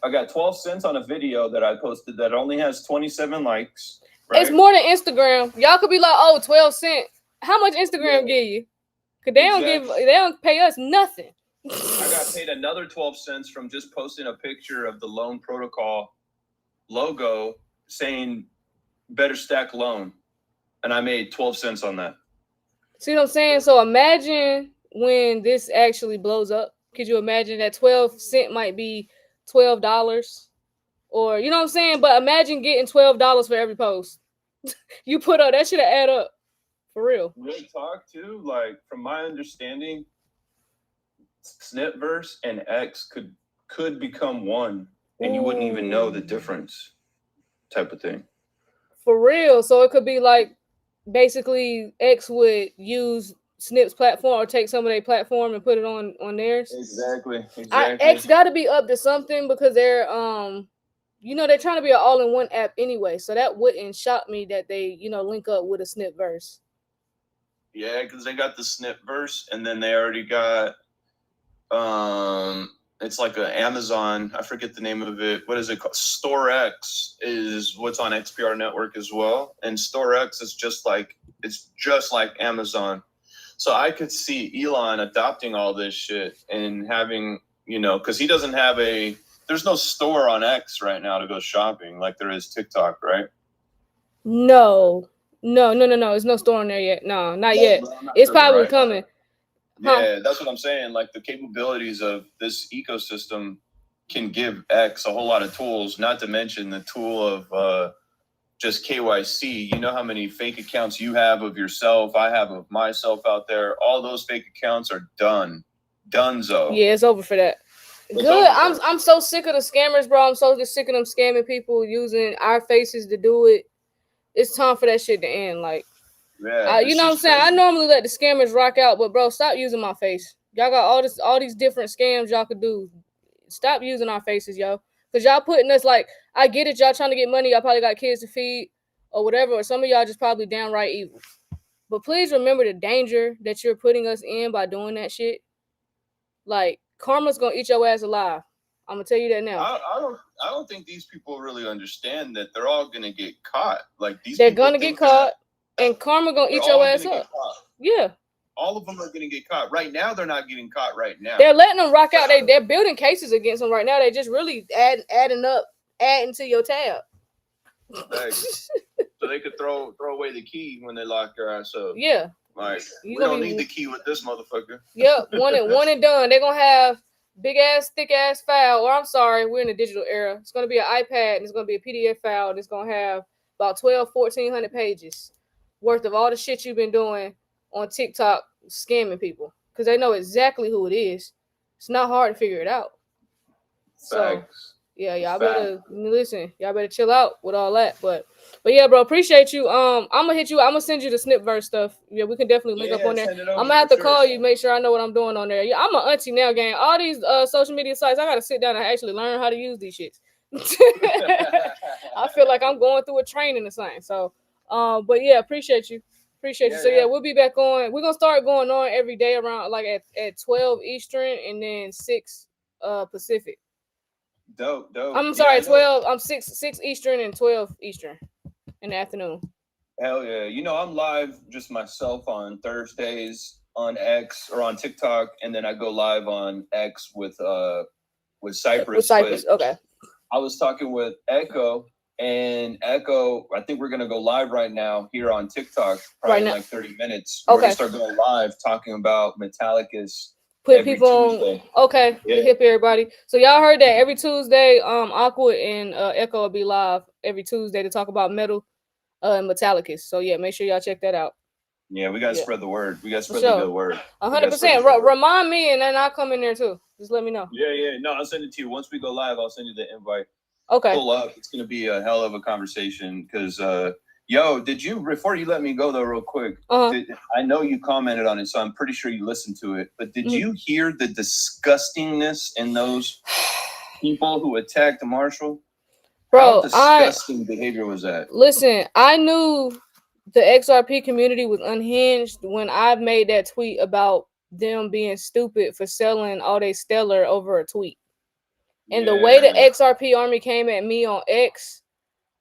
[SPEAKER 5] I got 12 cents on a video that I posted that only has 27 likes.
[SPEAKER 2] Right? It's more than Instagram. Y'all could be like, oh, 12 cents. How much Instagram give you? Because they don't pay us nothing.
[SPEAKER 5] I got paid another 12 cents from just posting a picture of the Loan Protocol logo saying better stack loan. And I made 12 cents on that.
[SPEAKER 2] See what I'm saying? So imagine when this actually blows up. Could you imagine that 12 cent might be $12? Or, you know what I'm saying? But imagine getting $12 for every post. You put up, that should add up. For real.
[SPEAKER 5] Real talk, too. Like, from my understanding, Snipverse and X could become one. And you wouldn't even know the difference type of thing.
[SPEAKER 2] For real. So it could be like, basically X would use Snip's platform or take some of their platform and put it on theirs.
[SPEAKER 5] Exactly.
[SPEAKER 2] X got to be up to something because they're they're trying to be an all-in-one app anyway. So that wouldn't shock me that they link up with a Snipverse.
[SPEAKER 5] Yeah, because they got the Snipverse and then they already got it's like an Amazon. I forget the name of it. What is it called? StoreX is what's on XPR network as well. And StoreX is just like Amazon. So I could see Elon adopting all this shit and having, because he doesn't have there's no store on X right now to go shopping like there is TikTok, right?
[SPEAKER 2] No. There's no store on there yet. No, not yet. It's probably coming.
[SPEAKER 5] Yeah, that's what I'm saying. Like the capabilities of this ecosystem can give X a whole lot of tools, not to mention the tool of just KYC. You know how many fake accounts you have of yourself, I have of myself out there. All those fake accounts are done. Donezo.
[SPEAKER 2] Yeah, it's over for that. Good. I'm so sick of the scammers, bro. I'm so just sick of them scamming people using our faces to do it. It's time for that shit to end. Like,
[SPEAKER 5] yeah,
[SPEAKER 2] you know what I'm saying? Crazy. I normally let the scammers rock out, but bro, stop using my face. Y'all got all these different scams y'all could do. Stop using our faces, yo. Because y'all putting us like, I get it, y'all trying to get money. Y'all probably got kids to feed or whatever. Or some of y'all just probably downright evil. But please remember the danger that you're putting us in by doing that shit. Like, karma's gonna eat your ass alive. I'm gonna tell you that now.
[SPEAKER 5] I don't think these people really understand that they're all gonna get caught. Like
[SPEAKER 2] they're gonna get caught. And karma gonna eat your ass up. Yeah.
[SPEAKER 5] All of them are gonna get caught. Right now, they're not getting caught right now.
[SPEAKER 2] They're letting them rock out. They're building cases against them right now. They just really adding to your tab.
[SPEAKER 5] Right. so they could throw away the key when they lock your ass up.
[SPEAKER 2] Yeah.
[SPEAKER 5] Like we don't need the key with this motherfucker.
[SPEAKER 2] Yep, one and done. They're gonna have big ass, thick ass file. Or I'm sorry, we're in a digital era. It's gonna be an iPad and it's gonna be a PDF file. And it's gonna have about 1,400 pages worth of all the shit you've been doing on TikTok scamming people because they know exactly who it is. It's not hard to figure it out. So yeah, y'all better listen. Y'all better chill out with all that. But yeah, bro, appreciate you. I'm gonna hit you. I'm gonna send you the Snipverse stuff. Yeah, we can definitely link up on there. I'm gonna have to call you, make sure I know what I'm doing on there. Yeah, I'm an auntie now, gang. All these social media sites, I gotta sit down and actually learn how to use these shits. I feel like I'm going through a training or something. So, but yeah, appreciate you. So yeah, we'll be back on. We're gonna start going on every day around like at 12 Eastern and then 6 Pacific.
[SPEAKER 5] Dope.
[SPEAKER 2] I'm sorry, 12. I'm 6 Eastern and 12 Eastern in the afternoon.
[SPEAKER 5] Hell yeah. You know, I'm live just myself on Thursdays on X or on TikTok, and then I go live on X with Cypress.
[SPEAKER 2] With Cypress, okay.
[SPEAKER 5] I was talking with Echo, and Echo, I think we're gonna go live right now here on TikTok, probably in like 30 minutes.
[SPEAKER 2] Okay.
[SPEAKER 5] We're gonna start going live talking about Metallicus.
[SPEAKER 2] Put people Tuesday. On. Okay, hip everybody. So y'all heard that every Tuesday, Aqua and Echo will be live every Tuesday to talk about metal and Metallicus. So yeah, make sure y'all check that out.
[SPEAKER 5] Yeah, we gotta spread the word. We gotta spread the good word.
[SPEAKER 2] 100%. Remind me, and then I'll come in there too. Just let me know.
[SPEAKER 5] Yeah. No, I'll send it to you once we go live. I'll send you the invite.
[SPEAKER 2] Okay.
[SPEAKER 5] Pull up. It's gonna be a hell of a conversation because yo, did you, before you let me go though, real quick, I know you commented on it, so I'm pretty sure you listened to it, but did you hear the disgustingness in those people who attacked Marshall?
[SPEAKER 2] Bro,
[SPEAKER 5] how disgusting behavior was that?
[SPEAKER 2] Listen, I knew the XRP community was unhinged when I made that tweet about them being stupid for selling all they stellar over a tweet. And the way the XRP army came at me on X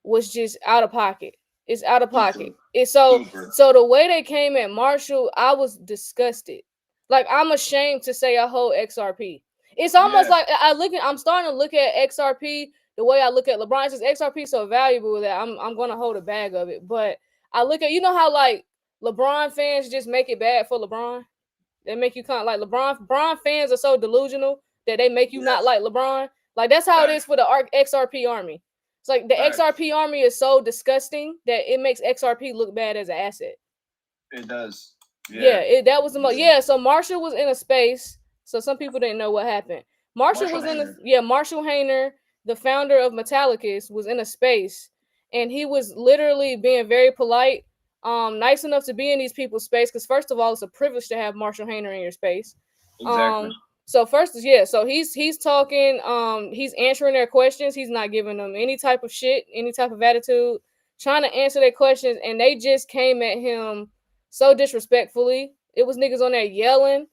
[SPEAKER 2] was just out of pocket. It's out of pocket. It's so the way they came at Marshall, I was disgusted. Like I'm ashamed to say I hold XRP. It's almost like I'm starting to look at XRP the way I look at LeBron. It's just XRP so valuable that I'm gonna hold a bag of it. But I look at, you know how like LeBron fans just make it bad for LeBron? They make you kind of like LeBron fans are so delusional that they make you not like LeBron. Like that's how it is for the XRP army. It's like the XRP army is so disgusting that it makes XRP look bad as an asset.
[SPEAKER 5] It does.
[SPEAKER 2] That was the most. Yeah, so Marshall was in a space. So some people didn't know what happened. Marshall Hayner, the founder of Metallicus, was in a space, and he was literally being very polite, nice enough to be in these people's space. Because first of all, it's a privilege to have Marshall Hayner in your space.
[SPEAKER 5] Exactly.
[SPEAKER 2] So first, so he's talking, he's answering their questions. He's not giving them any type of shit, any type of attitude, trying to answer their questions, and they just came at him so disrespectfully. It was niggas on there yelling,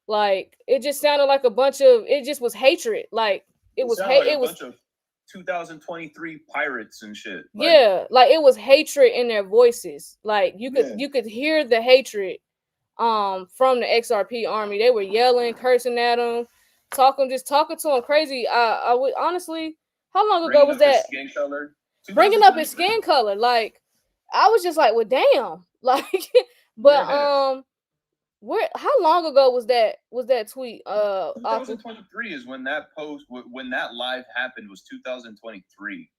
[SPEAKER 2] like it just sounded like it just was hatred. Like it was a bunch of
[SPEAKER 5] 2023 pirates and shit.
[SPEAKER 2] Like it was hatred in their voices. Like you could hear the hatred. From the XRP army, they were yelling, cursing at him, talking to him crazy. I would honestly, how long ago was that? Bringing up his skin color, like I was just like, well, damn, like, but how long ago was that tweet?
[SPEAKER 5] 2023 is when that post, when that live happened, was 2023.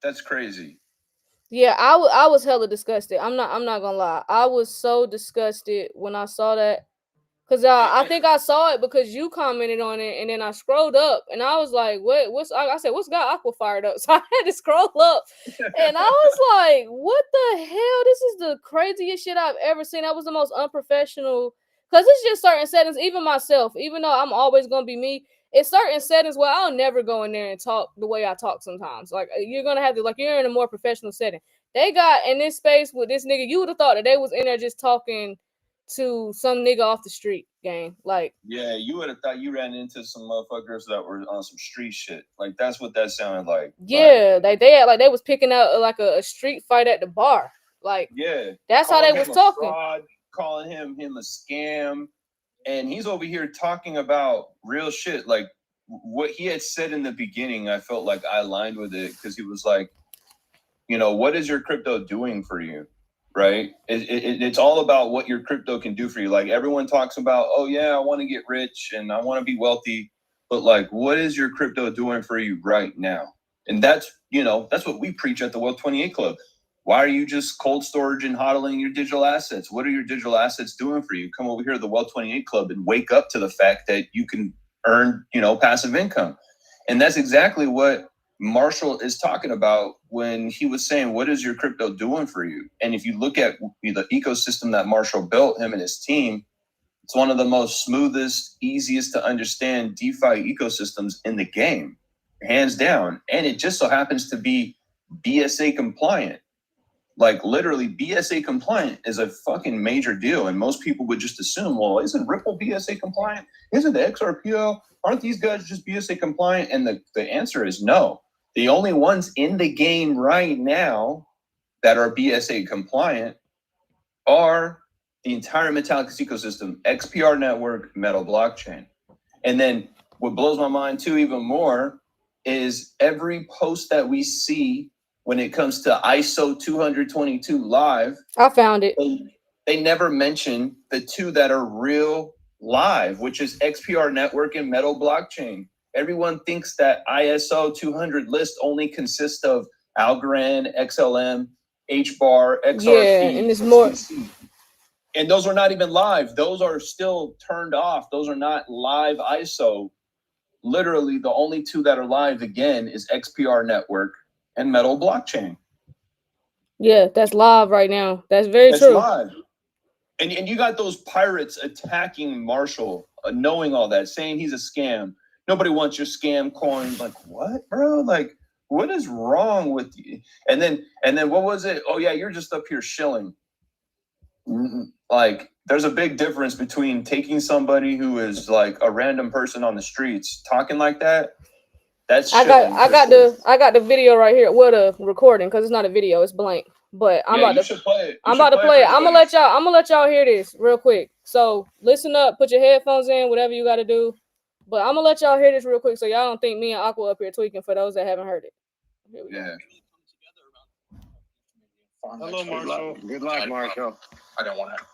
[SPEAKER 5] That's crazy.
[SPEAKER 2] Yeah, I was hella disgusted. I'm not gonna lie. I was so disgusted when I saw that. Cause I think I saw it because you commented on it, and then I scrolled up and I was like, I said, what's got Aqua fired up? So I had to scroll up and I was like, what the hell? This is the craziest shit I've ever seen. That was the most unprofessional, because it's just certain settings, even myself, even though I'm always gonna be me, it's certain settings where I'll never go in there and talk the way I talk sometimes. Like you're gonna have to, like, you're in a more professional setting. They got in this space with this nigga, you would have thought that they was in there just talking to some nigga off the street, gang. Like,
[SPEAKER 5] yeah, you would have thought you ran into some motherfuckers that were on some street shit. Like that's what that sounded like.
[SPEAKER 2] Yeah, like they was picking out like a street fight at the bar. Like, yeah, that's how they was talking.
[SPEAKER 5] Fraud, calling him a scam, and he's over here talking about real shit. Like what he had said in the beginning, I felt like I aligned with it, because he was like, you know, what is your crypto doing for you, right? It's all about what your crypto can do for you. Like everyone talks about, oh yeah, I want to get rich and I want to be wealthy, but like, what is your crypto doing for you right now? And that's, you know, that's what we preach at the Wealth 28 Club. Why are you just cold storage and hodling your digital assets? What are your digital assets doing for you? Come over here to the Wealth 28 Club and wake up to the fact that you can earn, you know, passive income. And that's exactly what Marshall is talking about when he was saying, what is your crypto doing for you? And if you look at the ecosystem that Marshall built, him and his team, it's one of the most smoothest, easiest to understand DeFi ecosystems in the game, hands down. And it just so happens to be BSA compliant. Like literally BSA compliant is a fucking major deal. And most people would just assume, well, isn't Ripple BSA compliant? Isn't the XRP? Aren't these guys just BSA compliant? And the answer is no. The only ones in the game right now that are BSA compliant are the entire Metallicus ecosystem, XPR network, Metal blockchain. And then what blows my mind too even more is every post that we see when it comes to ISO 222 live.
[SPEAKER 2] I found it.
[SPEAKER 5] They never mention the two that are real live, which is XPR network and Metal blockchain. Everyone thinks that ISO 200 list only consists of Algorand, XLM, HBAR, XRP.
[SPEAKER 2] Yeah, and it's more.
[SPEAKER 5] And those are not even live. Those are still turned off. Those are not live ISO. Literally, the only two that are live again is XPR network and Metal blockchain.
[SPEAKER 2] Yeah, that's live right now. That's very true.
[SPEAKER 5] Live. And you got those pirates attacking Marshall, knowing all that, saying he's a scam. Nobody wants your scam coins. Like, what, bro? Like, what is wrong with you? And then what was it? Oh yeah, you're just up here shilling. Like, there's a big difference between taking somebody who is like a random person on the streets talking like that. That's
[SPEAKER 2] I got the video right here. Well, the recording, because it's not a video, it's blank. But I'm about to play it. I'm gonna let y'all hear this real quick. So listen up, put your headphones in, whatever you gotta do. But I'm gonna let y'all hear this real quick so y'all don't think me and Aqua up here tweaking for those that haven't heard it. Here we go.
[SPEAKER 6] Hello, Marshall. Good luck, Marshall.
[SPEAKER 7] I don't want to.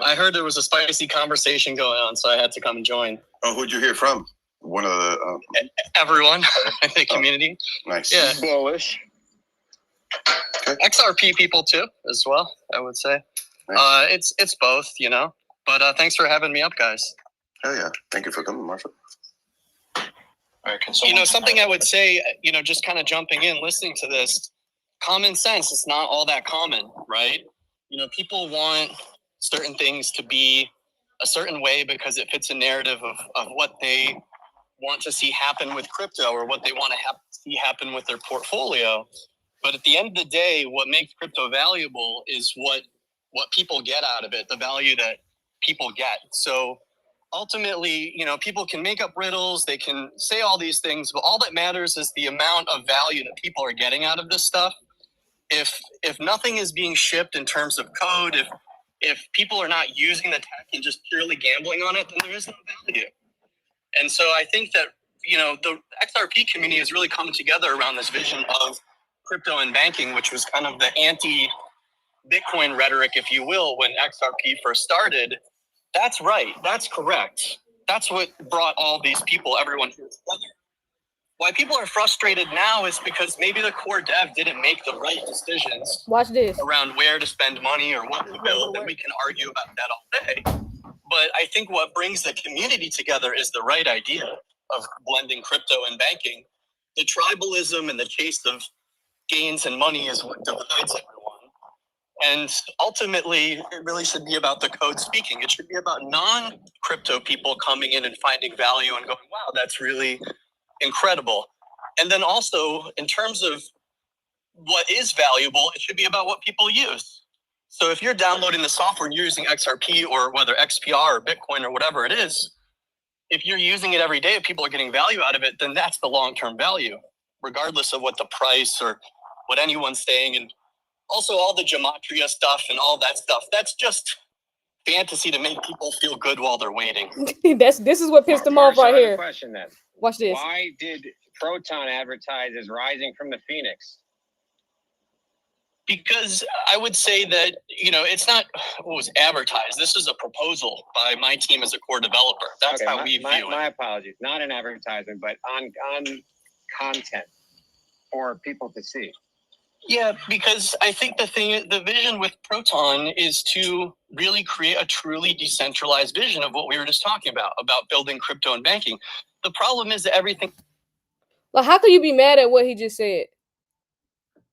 [SPEAKER 7] I heard there was a spicy conversation going on, so I had to come and join.
[SPEAKER 6] Oh, who'd you hear from? One of the
[SPEAKER 7] everyone in the community.
[SPEAKER 6] Nice.
[SPEAKER 7] Yeah.
[SPEAKER 6] Bullish.
[SPEAKER 7] Okay. XRP people too, as well. I would say. Nice. It's both, you know. But thanks for having me up, guys.
[SPEAKER 6] Hell yeah! Thank you for coming, Marshall.
[SPEAKER 7] All right, you know, something I would say, you know, just kind of jumping in, listening to this. Common sense is not all that common, right? You know, people want certain things to be a certain way because it fits a narrative of what they want to see happen with crypto or what they want to see happen with their portfolio. But at the end of the day, what makes crypto valuable is what people get out of it, the value that people get. So ultimately, you know, people can make up riddles, they can say all these things, but all that matters is the amount of value that people are getting out of this stuff. If nothing is being shipped in terms of code, if people are not using the tech and just purely gambling on it, then there is no value. And so I think that, you know, the XRP community is really coming together around this vision of crypto and banking, which was kind of the anti-Bitcoin rhetoric, if you will, when XRP first started. That's right. That's correct. That's what brought all these people, everyone here together. Why people are frustrated now is because maybe the core dev didn't make the right decisions.
[SPEAKER 2] Watch this.
[SPEAKER 7] Around where to spend money or what to build, and we can argue about that all day. But I think what brings the community together is the right idea of blending crypto and banking. The tribalism and the chase of gains and money is what divides everyone. And ultimately, it really should be about the code speaking. It should be about non-crypto people coming in and finding value and going, wow, that's really incredible. And then also, in terms of what is valuable, it should be about what people use. So if you're downloading the software and you're using XRP or whether XPR or Bitcoin or whatever it is, if you're using it every day, if people are getting value out of it, then that's the long-term value, regardless of what the price or what anyone's saying. And also all the gematria stuff and all that stuff, that's just fantasy to make people feel good while they're waiting.
[SPEAKER 2] This is what pissed them off right here.
[SPEAKER 8] Question then.
[SPEAKER 2] Watch this.
[SPEAKER 8] Why did Proton advertise as rising from the Phoenix?
[SPEAKER 7] Because I would say that, it's not what was advertised. This is a proposal by my team as a core developer. That's how we view it.
[SPEAKER 8] My apologies. Not an advertisement, but on content for people to see.
[SPEAKER 7] Yeah, because I think the vision with Proton is to really create a truly decentralized vision of what we were just talking about building crypto and banking. The problem is that everything.
[SPEAKER 2] Like, how could you be mad at what he just said?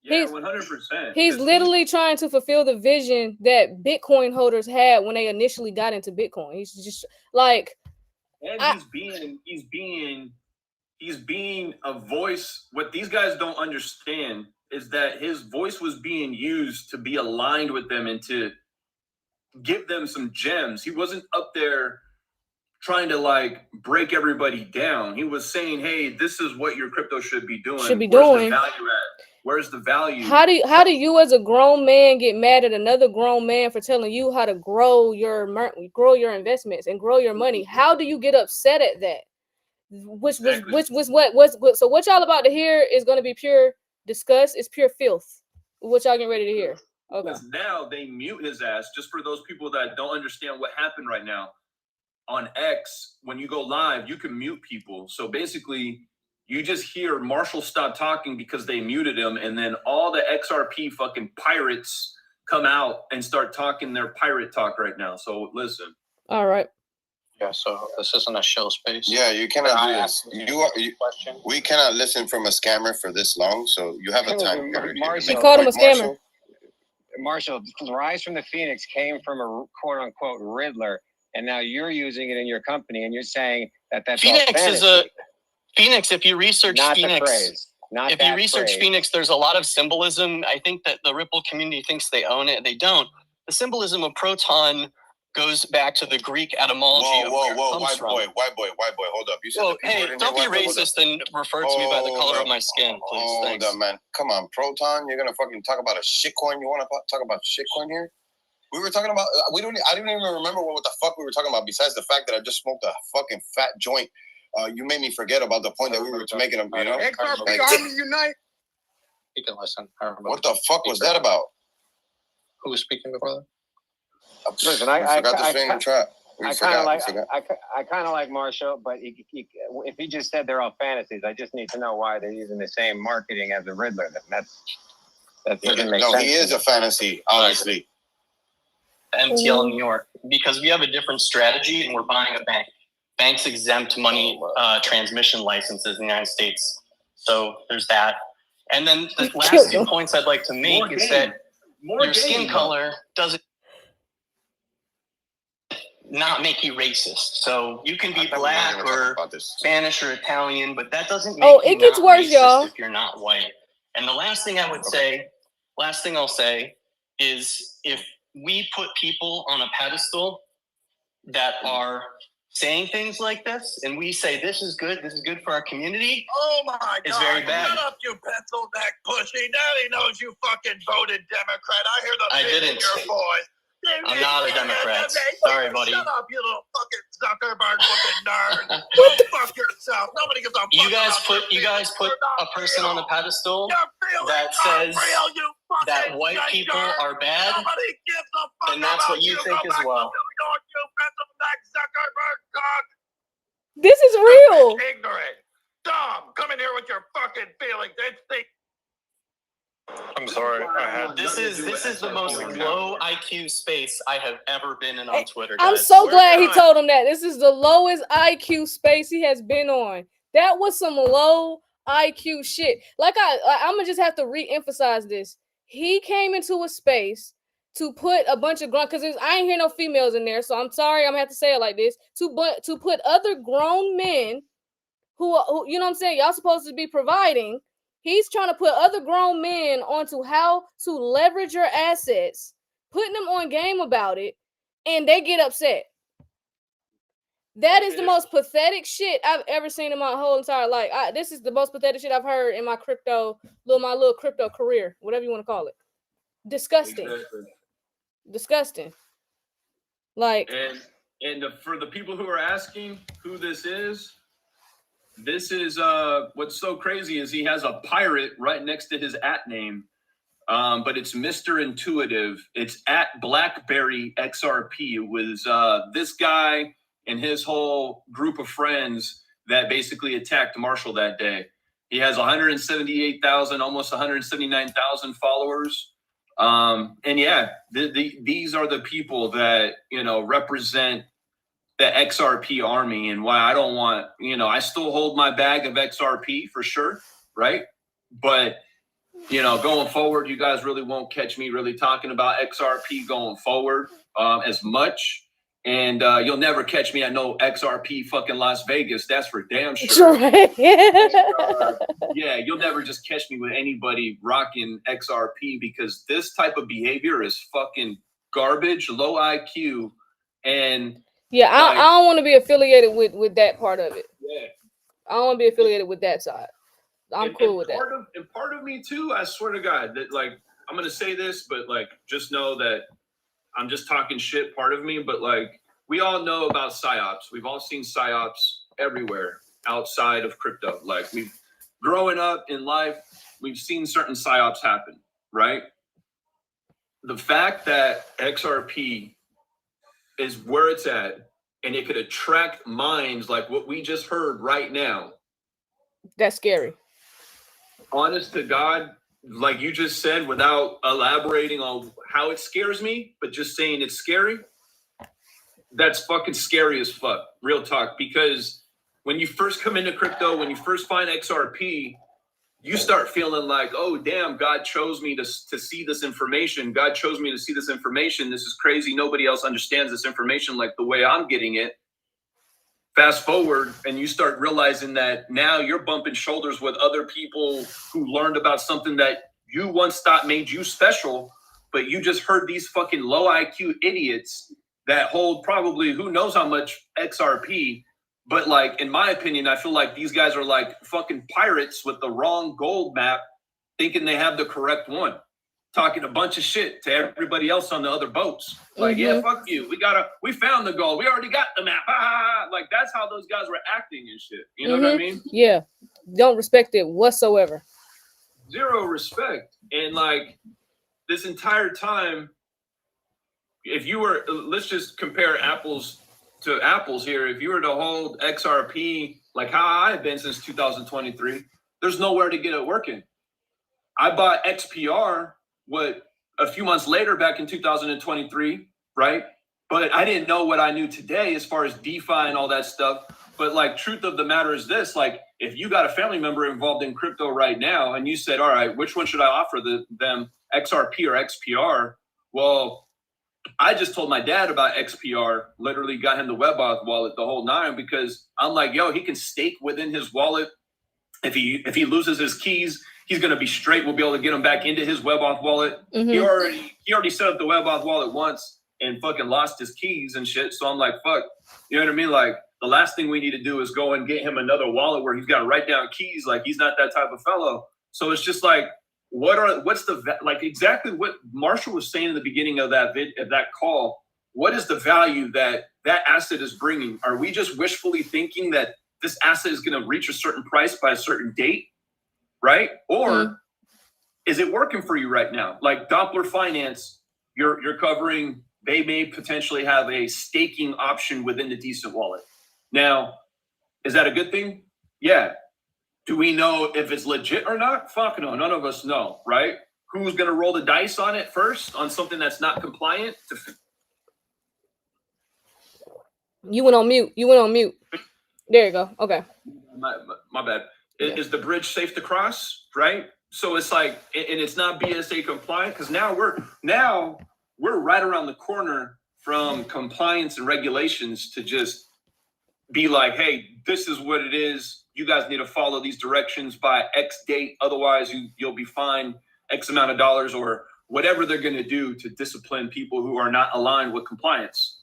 [SPEAKER 5] Yeah, 100%.
[SPEAKER 2] He's literally trying to fulfill the vision that Bitcoin holders had when they initially got into Bitcoin. He's just like,
[SPEAKER 5] and he's being a voice. What these guys don't understand is that his voice was being used to be aligned with them and to give them some gems. He wasn't up there trying to like break everybody down. He was saying, hey, this is what your crypto should be doing.
[SPEAKER 2] Where's the
[SPEAKER 5] value at? Where's the value?
[SPEAKER 2] How do you as a grown man get mad at another grown man for telling you how to grow your investments and grow your money? How do you get upset at that? So what y'all about to hear is going to be pure disgust. It's pure filth. What y'all getting ready to hear? Okay.
[SPEAKER 5] Because now they mute his ass. Just for those people that don't understand what happened right now, on X, when you go live, you can mute people. So basically, you just hear Marshall stop talking because they muted him, and then all the XRP fucking pirates come out and start talking their pirate talk right now. So listen.
[SPEAKER 2] All right.
[SPEAKER 7] Yeah, so this isn't a show space.
[SPEAKER 6] Yeah, you cannot do this. We cannot listen from a scammer for this long, so you have a time period.
[SPEAKER 2] You called him a scammer.
[SPEAKER 8] Marshall, Rise from the Phoenix came from a quote-unquote Riddler, and now you're using it in your company, and you're saying that's
[SPEAKER 7] Phoenix, if you research Phoenix, Phoenix, there's a lot of symbolism. I think that the Ripple community thinks they own it. They don't. The symbolism of Proton goes back to the Greek etymology.
[SPEAKER 6] Whoa, white boy, hold up. You said
[SPEAKER 7] hey, don't be racist and refer to me by the color of my skin, please.
[SPEAKER 6] Hold up, man. Come on, Proton, you're gonna fucking talk about a shitcoin? You wanna talk about shitcoin here? We were talking about, I didn't even remember what the fuck we were talking about, besides the fact that I just smoked a fucking fat joint. You made me forget about the point that we were making. You know,
[SPEAKER 8] XRP Army Unite.
[SPEAKER 7] You can listen.
[SPEAKER 6] What the fuck was that about?
[SPEAKER 7] Who was speaking before that?
[SPEAKER 8] Listen,
[SPEAKER 6] I forgot the thing in trap.
[SPEAKER 8] I kind of like Marshall, but if he just said they're all fantasies, I just need to know why they're using the same marketing as the Riddler. That doesn't make sense.
[SPEAKER 6] No, he is a fantasy, honestly.
[SPEAKER 7] MTL New York, because we have a different strategy and we're buying a bank. Banks exempt money transmission licenses in the United States. So there's that. And then the last 2 points I'd like to make is that your skin color doesn't not make you racist. So you can be black or Spanish or Italian, but that doesn't make you
[SPEAKER 2] gets worse, y'all.
[SPEAKER 7] If you're not white. And the last thing I'll say is if we put people on a pedestal that are saying things like this, and we say this is good for our community.
[SPEAKER 9] Oh my God!
[SPEAKER 7] It's very bad.
[SPEAKER 9] Shut up, you pencil neck pussy! Daddy knows you fucking voted Democrat. I hear the
[SPEAKER 7] didn't.
[SPEAKER 9] In your voice.
[SPEAKER 7] I'm not a Democrat. Sorry, buddy.
[SPEAKER 9] Shut up, you little fucking Zuckerberg looking nerd. Go fuck yourself. Nobody gives a fuck.
[SPEAKER 7] You guys put a person on a pedestal that says that white people are bad, and that's what you think as well.
[SPEAKER 2] This is real.
[SPEAKER 9] Ignorant, dumb. Come in here with your fucking feelings.
[SPEAKER 5] I'm sorry.
[SPEAKER 7] This is the most low IQ space I have ever been in on Twitter.
[SPEAKER 2] I'm so glad he told him that. This is the lowest IQ space he has been on. That was some low IQ shit. Like I'm gonna just have to re-emphasize this. He came into a space to put a bunch of grown, because I ain't hear no females in there, so I'm sorry, I'm gonna have to say it like this. To put other grown men who you know what I'm saying, y'all supposed to be providing. He's trying to put other grown men onto how to leverage your assets, putting them on game about it, and they get upset. That is the most pathetic shit I've ever seen in my whole entire life. This is the most pathetic shit I've heard in my little crypto career, whatever you want to call it. Disgusting. Exactly. Disgusting. Like,
[SPEAKER 5] and for the people who are asking who this is what's so crazy is he has a pirate right next to his @ name. but it's Mr. Intuitive. It's at BlackBerry XRP. It was this guy and his whole group of friends that basically attacked Marshall that day. He has 178,000, almost 179,000 followers. And yeah, these are the people that, you know, represent the XRP army, and why I don't want, you know, I still hold my bag of XRP for sure, right? But, you know, going forward, you guys really won't catch me really talking about XRP going forward as much. And you'll never catch me at no XRP fucking Las Vegas. That's for damn sure.
[SPEAKER 2] Right.
[SPEAKER 5] Yeah, you'll never just catch me with anybody rocking XRP, because this type of behavior is fucking garbage, low IQ, and
[SPEAKER 2] yeah, I don't want to be affiliated with that part of it.
[SPEAKER 5] Yeah,
[SPEAKER 2] I don't want to be affiliated with that side. I'm cool with that.
[SPEAKER 5] And part of me too, I swear to God, that like I'm gonna say this, but like just know that I'm just talking shit, part of me, but like we all know about psyops. We've all seen psyops everywhere outside of crypto. Like we've growing up in life, we've seen certain psyops happen, right? The fact that XRP is where it's at and it could attract minds like what we just heard right now.
[SPEAKER 2] That's scary.
[SPEAKER 5] Honest to God, like you just said, without elaborating on how it scares me, but just saying it's scary, that's fucking scary as fuck, real talk. Because when you first come into crypto, when you first find XRP, you start feeling like, oh, damn, God chose me to see this information. God chose me to see this information. This is crazy. Nobody else understands this information like the way I'm getting it. Fast forward, and you start realizing that now you're bumping shoulders with other people who learned about something that you once thought made you special, but you just heard these fucking low IQ idiots that hold probably who knows how much XRP. But like, in my opinion, I feel like these guys are like fucking pirates with the wrong gold map, thinking they have the correct one, talking a bunch of shit to everybody else on the other boats. Like, yeah, fuck you. We found the gold. We already got the map. Like, that's how those guys were acting and shit. You know what I mean?
[SPEAKER 2] Yeah. Don't respect it whatsoever.
[SPEAKER 5] Zero respect. And like this entire time, if you were, let's just compare apples to apples here. If you were to hold XRP like how I've been since 2023, there's nowhere to get it working. I bought XPR a few months later back in 2023, right? But I didn't know what I knew today as far as DeFi and all that stuff. But like, truth of the matter is this, like, if you got a family member involved in crypto right now and you said, all right, which one should I offer them, XRP or XPR? Well, I just told my dad about XPR, literally got him the WebAuth wallet, the whole nine, because I'm like, yo, he can stake within his wallet. If he loses his keys, he's going to be straight. We'll be able to get him back into his WebAuth wallet. Mm-hmm. He already set up the WebAuth wallet once and fucking lost his keys and shit. So I'm like, fuck, you know what I mean? Like, the last thing we need to do is go and get him another wallet where he's got to write down keys. Like, he's not that type of fellow. So it's just like, like exactly what Marshall was saying in the beginning of that call. What is the value that asset is bringing? Are we just wishfully thinking that this asset is going to reach a certain price by a certain date, right? Or is it working for you right now? Like Doppler Finance, you're covering. They may potentially have a staking option within the decent wallet. Now, is that a good thing? Yeah. Do we know if it's legit or not? Fuck no, none of us know, right? Who's going to roll the dice on it first on something that's not compliant?
[SPEAKER 2] You went on mute. There you go. Okay.
[SPEAKER 5] My bad. Yeah. Is the bridge safe to cross, right? So it's like, and it's not BSA compliant, because now we're right around the corner from compliance and regulations to just be like, hey, this is what it is. You guys need to follow these directions by X date. Otherwise, you'll be fined X amount of dollars or whatever they're going to do to discipline people who are not aligned with compliance,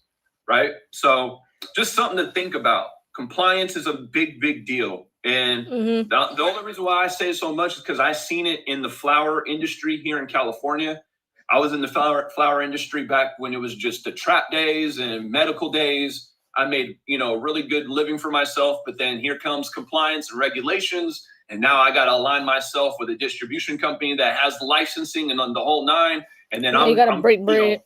[SPEAKER 5] right? So just something to think about. Compliance is a big, big deal. And the only reason why I say so much is because I've seen it in the flower industry here in California. I was in the flower industry back when it was just the trap days and medical days. I made, a really good living for myself, but then here comes compliance and regulations, And now I got to align myself with a distribution company that has licensing and on the whole nine. And then
[SPEAKER 2] you got to break bread.
[SPEAKER 5] You know,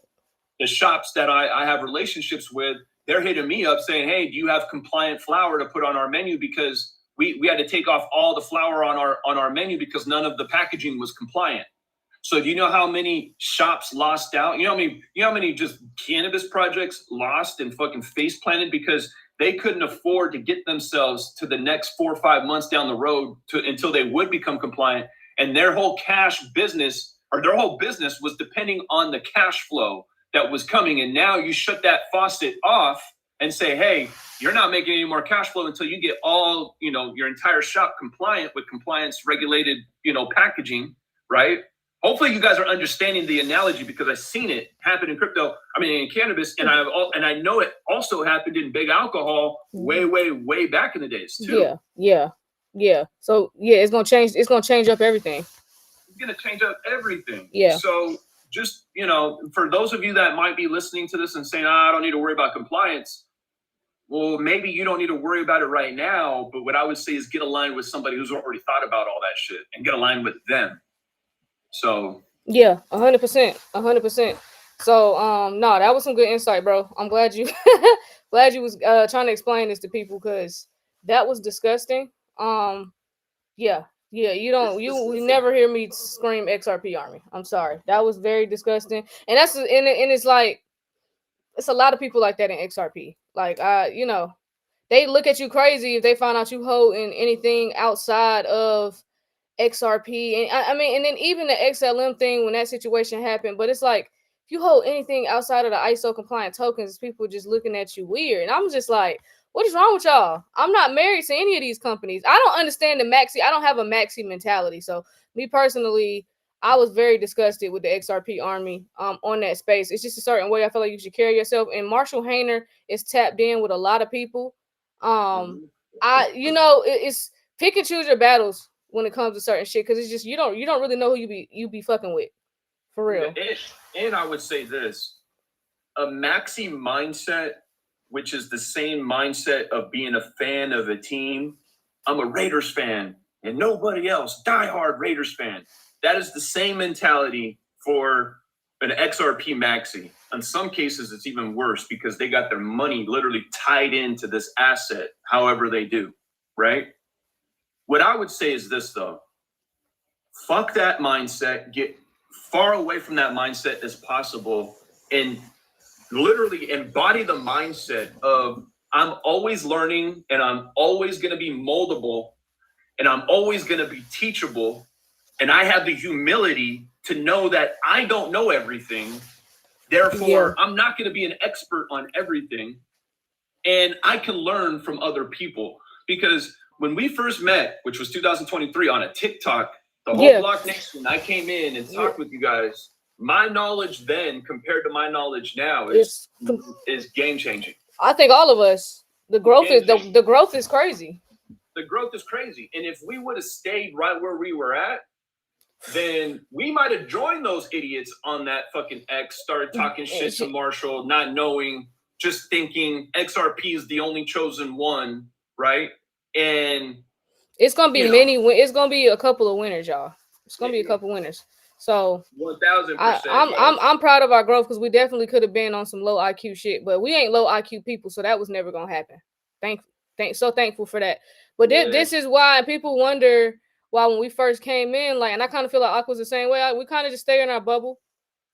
[SPEAKER 5] the shops that I have relationships with, they're hitting me up saying, hey, do you have compliant flour to put on our menu? Because we had to take off all the flour on our menu because none of the packaging was compliant. So do you know how many shops lost out? You know how many just cannabis projects lost and fucking face planted because they couldn't afford to get themselves to the next 4 or 5 months down the road until they would become compliant. And their whole cash business or their whole business was depending on the cash flow that was coming. And now you shut that faucet off and say, hey, you're not making any more cash flow until you get all, you know, your entire shop compliant with compliance regulated, you know, packaging, right? Hopefully you guys are understanding the analogy because I've seen it happen in crypto. I mean, in cannabis, and I know it also happened in big alcohol way back in the days too.
[SPEAKER 2] Yeah. So yeah, it's gonna change. It's gonna change up everything.
[SPEAKER 5] It's gonna change up everything.
[SPEAKER 2] Yeah.
[SPEAKER 5] So just, you know, for those of you that might be listening to this and saying, I don't need to worry about compliance. Well, maybe you don't need to worry about it right now. But what I would say is get aligned with somebody who's already thought about all that shit and get aligned with them. So
[SPEAKER 2] yeah, 100%. So no, that was some good insight, bro. I'm glad you was trying to explain this to people because that was disgusting. Yeah, you never hear me scream XRP army. I'm sorry, that was very disgusting, and that's and it's like it's a lot of people like that in XRP. Like you know, they look at you crazy if they find out you hold in anything outside of XRP, and I mean, and then even the XLM thing when that situation happened. But it's like if you hold anything outside of the ISO compliant tokens, people just looking at you weird, and I'm just like, what is wrong with y'all? I'm not married to any of these companies. I don't understand the maxi. I don't have a maxi mentality. So me personally, I was very disgusted with the XRP army on that space. It's just a certain way I feel like you should carry yourself. And Marshall Hayner is tapped in with a lot of people. It's pick and choose your battles when it comes to certain shit because it's just you don't really know who you be fucking with for real.
[SPEAKER 5] And I would say this, a maxi mindset, which is the same mindset of being a fan of a team. I'm a Raiders fan and nobody else, diehard Raiders fan. That is the same mentality for an XRP maxi. In some cases, it's even worse because they got their money literally tied into this asset, however they do, right? What I would say is this, though. Fuck that mindset. Get far away from that mindset as possible and literally embody the mindset of I'm always learning and I'm always going to be moldable and I'm always going to be teachable. And I have the humility to know that I don't know everything. Therefore, I'm not going to be an expert on everything. And I can learn from other people because when we first met, which was 2023 on a TikTok, the whole BlockNation, I came in and talked with you guys. My knowledge then compared to my knowledge now is game changing.
[SPEAKER 2] I think all of us, the growth is the growth is crazy.
[SPEAKER 5] The growth is crazy. And if we would have stayed right where we were at, then we might have joined those idiots on that fucking X, started talking shit to Marshall, not knowing, just thinking XRP is the only chosen one, right? And
[SPEAKER 2] it's gonna be it's gonna be a couple of winners, y'all. It's gonna be a couple winners. So
[SPEAKER 5] 1000%.
[SPEAKER 2] I'm proud of our growth because we definitely could have been on some low IQ shit, but we ain't low IQ people, so that was never gonna happen. So thankful for that. But this is why people wonder why when we first came in, like, and I kind of feel like Aqua's the same way. We kind of just stay in our bubble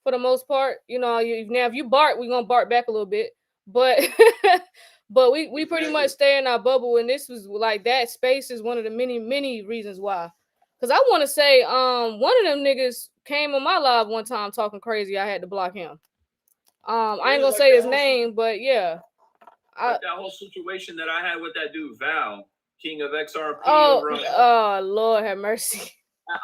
[SPEAKER 2] for the most part. You know, now if you bark, we're gonna bark back a little bit, but but we pretty much stay in our bubble, and this was like that space is one of the many reasons why. Because I want to say one of them niggas came on my live one time talking crazy. I had to block him. I ain't gonna say his name, but yeah.
[SPEAKER 5] That whole situation that I had with that dude Val, King of XRP.
[SPEAKER 2] Oh, Lord have mercy.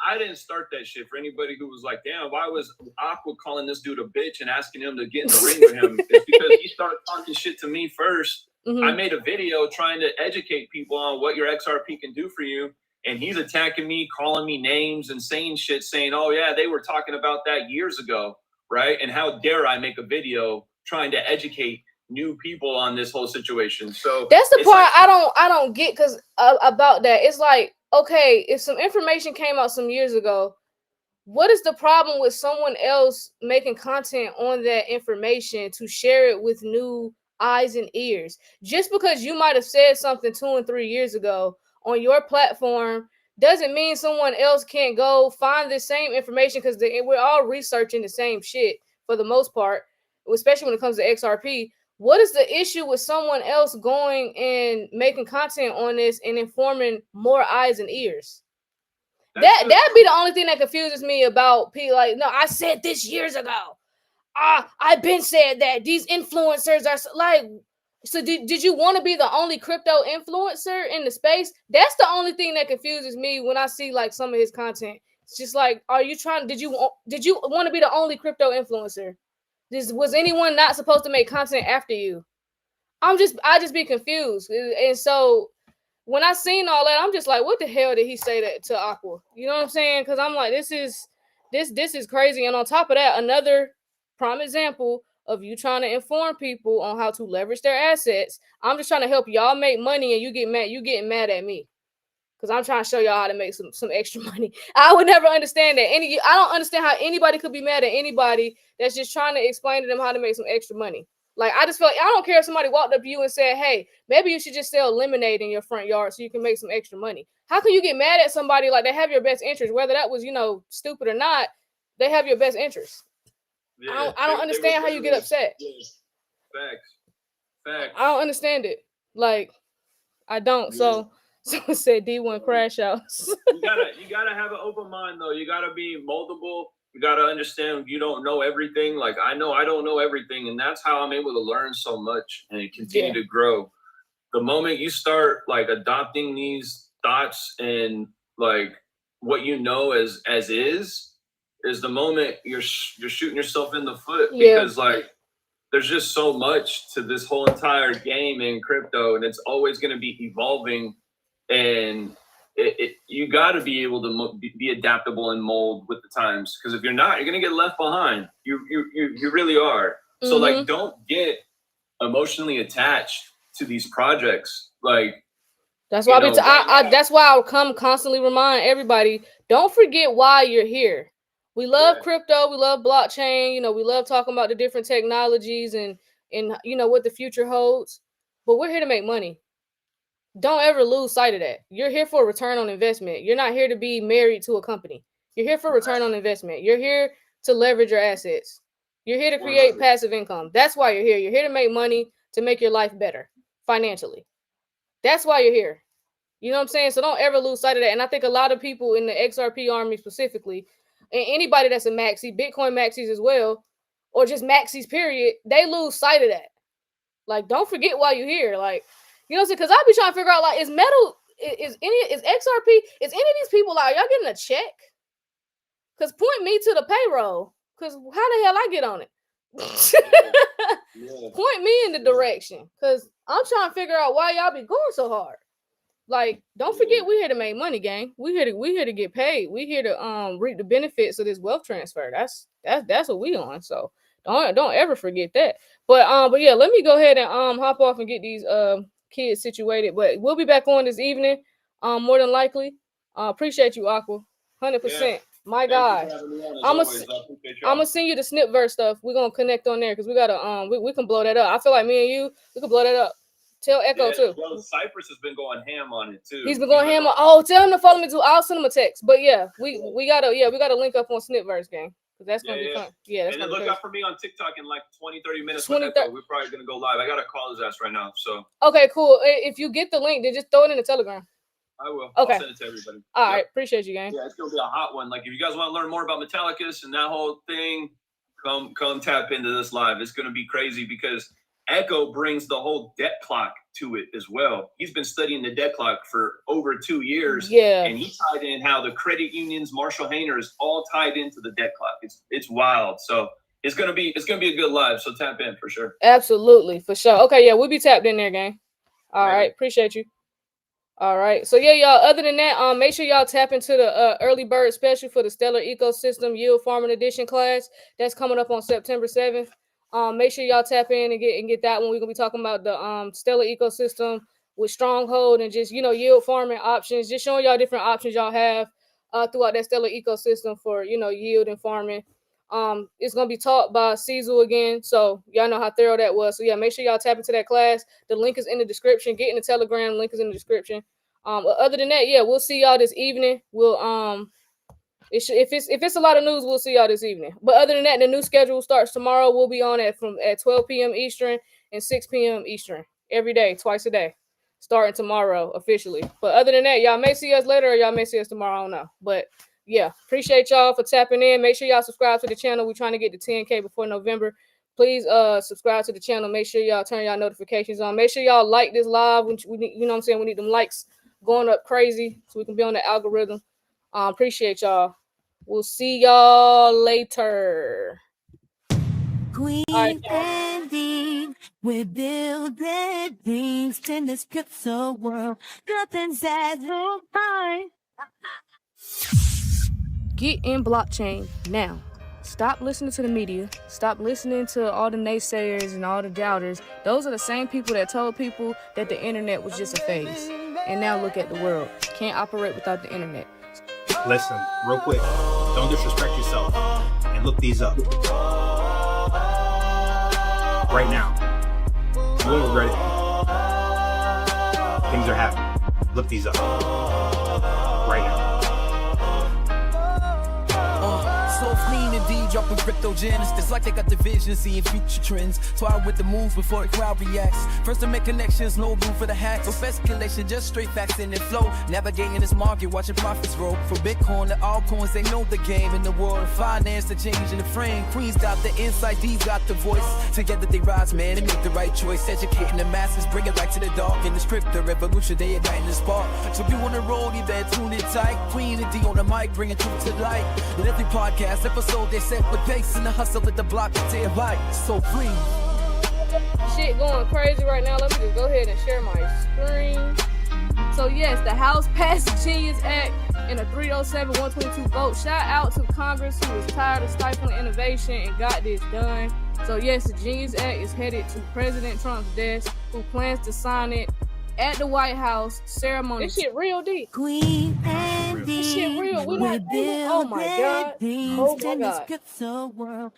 [SPEAKER 5] I didn't start that shit. For anybody who was like, damn, why was Aqua calling this dude a bitch and asking him to get in the ring with him? It's because he started talking shit to me first. I made a video trying to educate people on what your XRP can do for you. And he's attacking me, calling me names and saying shit, saying, oh, yeah, they were talking about that years ago, right? And how dare I make a video trying to educate new people on this whole situation. So
[SPEAKER 2] that's the part I don't get, because about that, it's like okay, if some information came out some years ago, what is the problem with someone else making content on that information to share it with new eyes and ears? Just because you might have said something 2 and 3 years ago on your platform doesn't mean someone else can't go find the same information, because we're all researching the same shit for the most part, especially when it comes to XRP. What is the issue with someone else going and making content on this and informing more eyes and ears? That'd be the only thing that confuses me about people. Like, no, I said this years ago. I've been said that these influencers are like. So did you want to be the only crypto influencer in the space? That's the only thing that confuses me when I see like some of his content. It's just like, are you trying? Did you want to be the only crypto influencer? Was anyone not supposed to make content after you? I just be confused, and so when I seen all that, I'm just like, what the hell did he say that to Aqua? You know what I'm saying? Because I'm like, this is crazy. And on top of that, another prime example of you trying to inform people on how to leverage their assets. I'm just trying to help y'all make money, and you getting mad at me because I'm trying to show y'all how to make some extra money. I would never understand that. I don't understand how anybody could be mad at anybody that's just trying to explain to them how to make some extra money. Like, I just felt, I don't care if somebody walked up to you and said, hey, maybe you should just sell lemonade in your front yard so you can make some extra money. How can you get mad at somebody like they have your best interest, whether that was, stupid or not? They have your best interest. Yeah, I don't understand how you get upset. Facts. I don't understand it. Like, I don't. Yeah. So someone said D1 crash outs.
[SPEAKER 5] you gotta have an open mind though. You gotta be moldable. You got to understand you don't know everything. Like, I know I don't know everything, and that's how I'm able to learn so much and continue to grow. The moment you start, like, adopting these thoughts and, like, what you know as is the moment you're shooting yourself in the foot. Because, like, there's just so much to this whole entire game in crypto, and it's always going to be evolving, and you got to be able to be adaptable and mold with the times, because if you're not, you're gonna get left behind. You really are. So like, don't get emotionally attached to these projects. Like,
[SPEAKER 2] that's why that's why I'll constantly remind everybody: don't forget why you're here. We love crypto, we love blockchain. We love talking about the different technologies and what the future holds. But we're here to make money. Don't ever lose sight of that. You're here for a return on investment. You're not here to be married to a company. You're here for return on investment. You're here to leverage your assets. You're here to create passive income. That's why you're here. You're here to make money, to make your life better financially. That's why you're here. You know what I'm saying? So don't ever lose sight of that. And I think a lot of people in the XRP army specifically, and anybody that's a maxi, Bitcoin maxis as well, or just maxis period, they lose sight of that. Like, don't forget why you're here. Like, you know what I'm saying? Because I be trying to figure out, like, is XRP, is any of these people out, y'all getting a check? Because point me to the payroll. Because how the hell I get on it? Point me in the direction. Because I'm trying to figure out why y'all be going so hard. Like, don't forget, we're here to make money, gang. We here to get paid. We here to reap the benefits of this wealth transfer. That's what we on. So don't ever forget that. But yeah, let me go ahead and hop off and get these kids situated. But we'll be back on this evening, more than likely. Appreciate you, Aqua, 100%. Yeah. My God, I'm gonna send you the Snipverse stuff. We're gonna connect on there because we gotta we can blow that up. I feel like me and you, we can blow that up. Tell Echo too.
[SPEAKER 5] Well, Cypress has been going ham on it too.
[SPEAKER 2] He's been going ham on. Oh, tell him to follow me too. I'll send him a text. But yeah, we gotta link up on Snipverse, gang. That's gonna be fun. Yeah, that's
[SPEAKER 5] and
[SPEAKER 2] gonna
[SPEAKER 5] look out for me on TikTok in like 20-30 minutes. We're probably gonna go live. I gotta call his ass right now. So
[SPEAKER 2] okay, cool. If you get the link, then just throw it in the Telegram.
[SPEAKER 5] I will.
[SPEAKER 2] Okay.
[SPEAKER 5] I'll send it to everybody.
[SPEAKER 2] All right, appreciate you, gang.
[SPEAKER 5] Yeah, it's gonna be a hot one. Like, if you guys want to learn more about Metallicus and that whole thing, come tap into this live. It's gonna be crazy because Echo brings the whole debt clock to it as well. He's been studying the debt clock for over 2 years.
[SPEAKER 2] Yeah.
[SPEAKER 5] And he tied in how the credit unions, Marshall Hayner, is all tied into the debt clock. It's wild. So it's gonna be a good live. So tap in for sure.
[SPEAKER 2] Absolutely, for sure. Okay, yeah, we'll be tapped in there, gang. All right, appreciate you. All right, so yeah, y'all. Other than that, make sure y'all tap into the early bird special for the Stellar Ecosystem Yield Farming Edition class that's coming up on September 7th. Make sure y'all tap in and get that one. We're gonna be talking about the Stellar Ecosystem, with stronghold and just, yield farming options, just showing y'all different options y'all have throughout that stellar ecosystem for, yield and farming. It's going to be taught by Cecil again. So y'all know how thorough that was. So yeah, make sure y'all tap into that class. The link is in the description. Get in the Telegram. Link is in the description. Other than that, yeah, we'll see y'all this evening. We'll, if it's a lot of news, we'll see y'all this evening. But other than that, the new schedule starts tomorrow. We'll be on at 12 p.m. Eastern and 6 p.m. Eastern every day, twice a day, starting tomorrow officially. But other than that, y'all may see us later or y'all may see us tomorrow. I don't know. But yeah, appreciate y'all for tapping in. Make sure y'all subscribe to the channel. We're trying to get to 10K before November. Please subscribe to the channel. Make sure y'all turn y'all notifications on. Make sure y'all like this live. We need, you know what I'm saying? We need them likes going up crazy so we can be on the algorithm. Appreciate y'all. We'll see y'all later.
[SPEAKER 10] Queen and Dean, we're building things in this crypto world. Nothing's as no fine.
[SPEAKER 2] Get in blockchain now. Stop listening to the media. Stop listening to all the naysayers and all the doubters. Those are the same people that told people that the internet was just a phase. And now look at the world. Can't operate without the internet.
[SPEAKER 4] Listen, real quick. Don't disrespect yourself. And look these up. Right now. You won't regret it. Things are happening. Look these up. Right now.
[SPEAKER 11] So clean indeed, dropping crypto gems. It's like they got the vision, seeing future trends. Twire with the moves before the crowd reacts. First to make connections, no room for the hacks. No speculation, just straight facts in and flow. Navigating this market, watching profits roll. From Bitcoin to altcoins, they know the game. In the world of finance, the change in the frame. Queen's got the insight, D's got the voice. Together they rise, man, and make the right choice. Educating the masses, bring it back to the dark. In the script, the revolution, they igniting the spark. So if you on the road, you better tune in tight. Queen and D on the mic, bringing truth to light. With every podcast episode, they set with pace and the hustle at the block to their light. So free.
[SPEAKER 2] Shit going crazy right now. Let me just go ahead and share my screen. So yes, the House passed the Genius Act in a 307-122 vote. Shout out to Congress who was tired of stifling innovation and got this done. So yes, the Genius Act is headed to President Trump's desk, who plans to sign it at the White House ceremony. This shit real deep.
[SPEAKER 10] Queen and Dean,
[SPEAKER 2] this shit real.
[SPEAKER 10] we're building
[SPEAKER 2] oh my god.
[SPEAKER 10] things
[SPEAKER 2] Oh my
[SPEAKER 10] in this
[SPEAKER 2] god.
[SPEAKER 10] crypto world.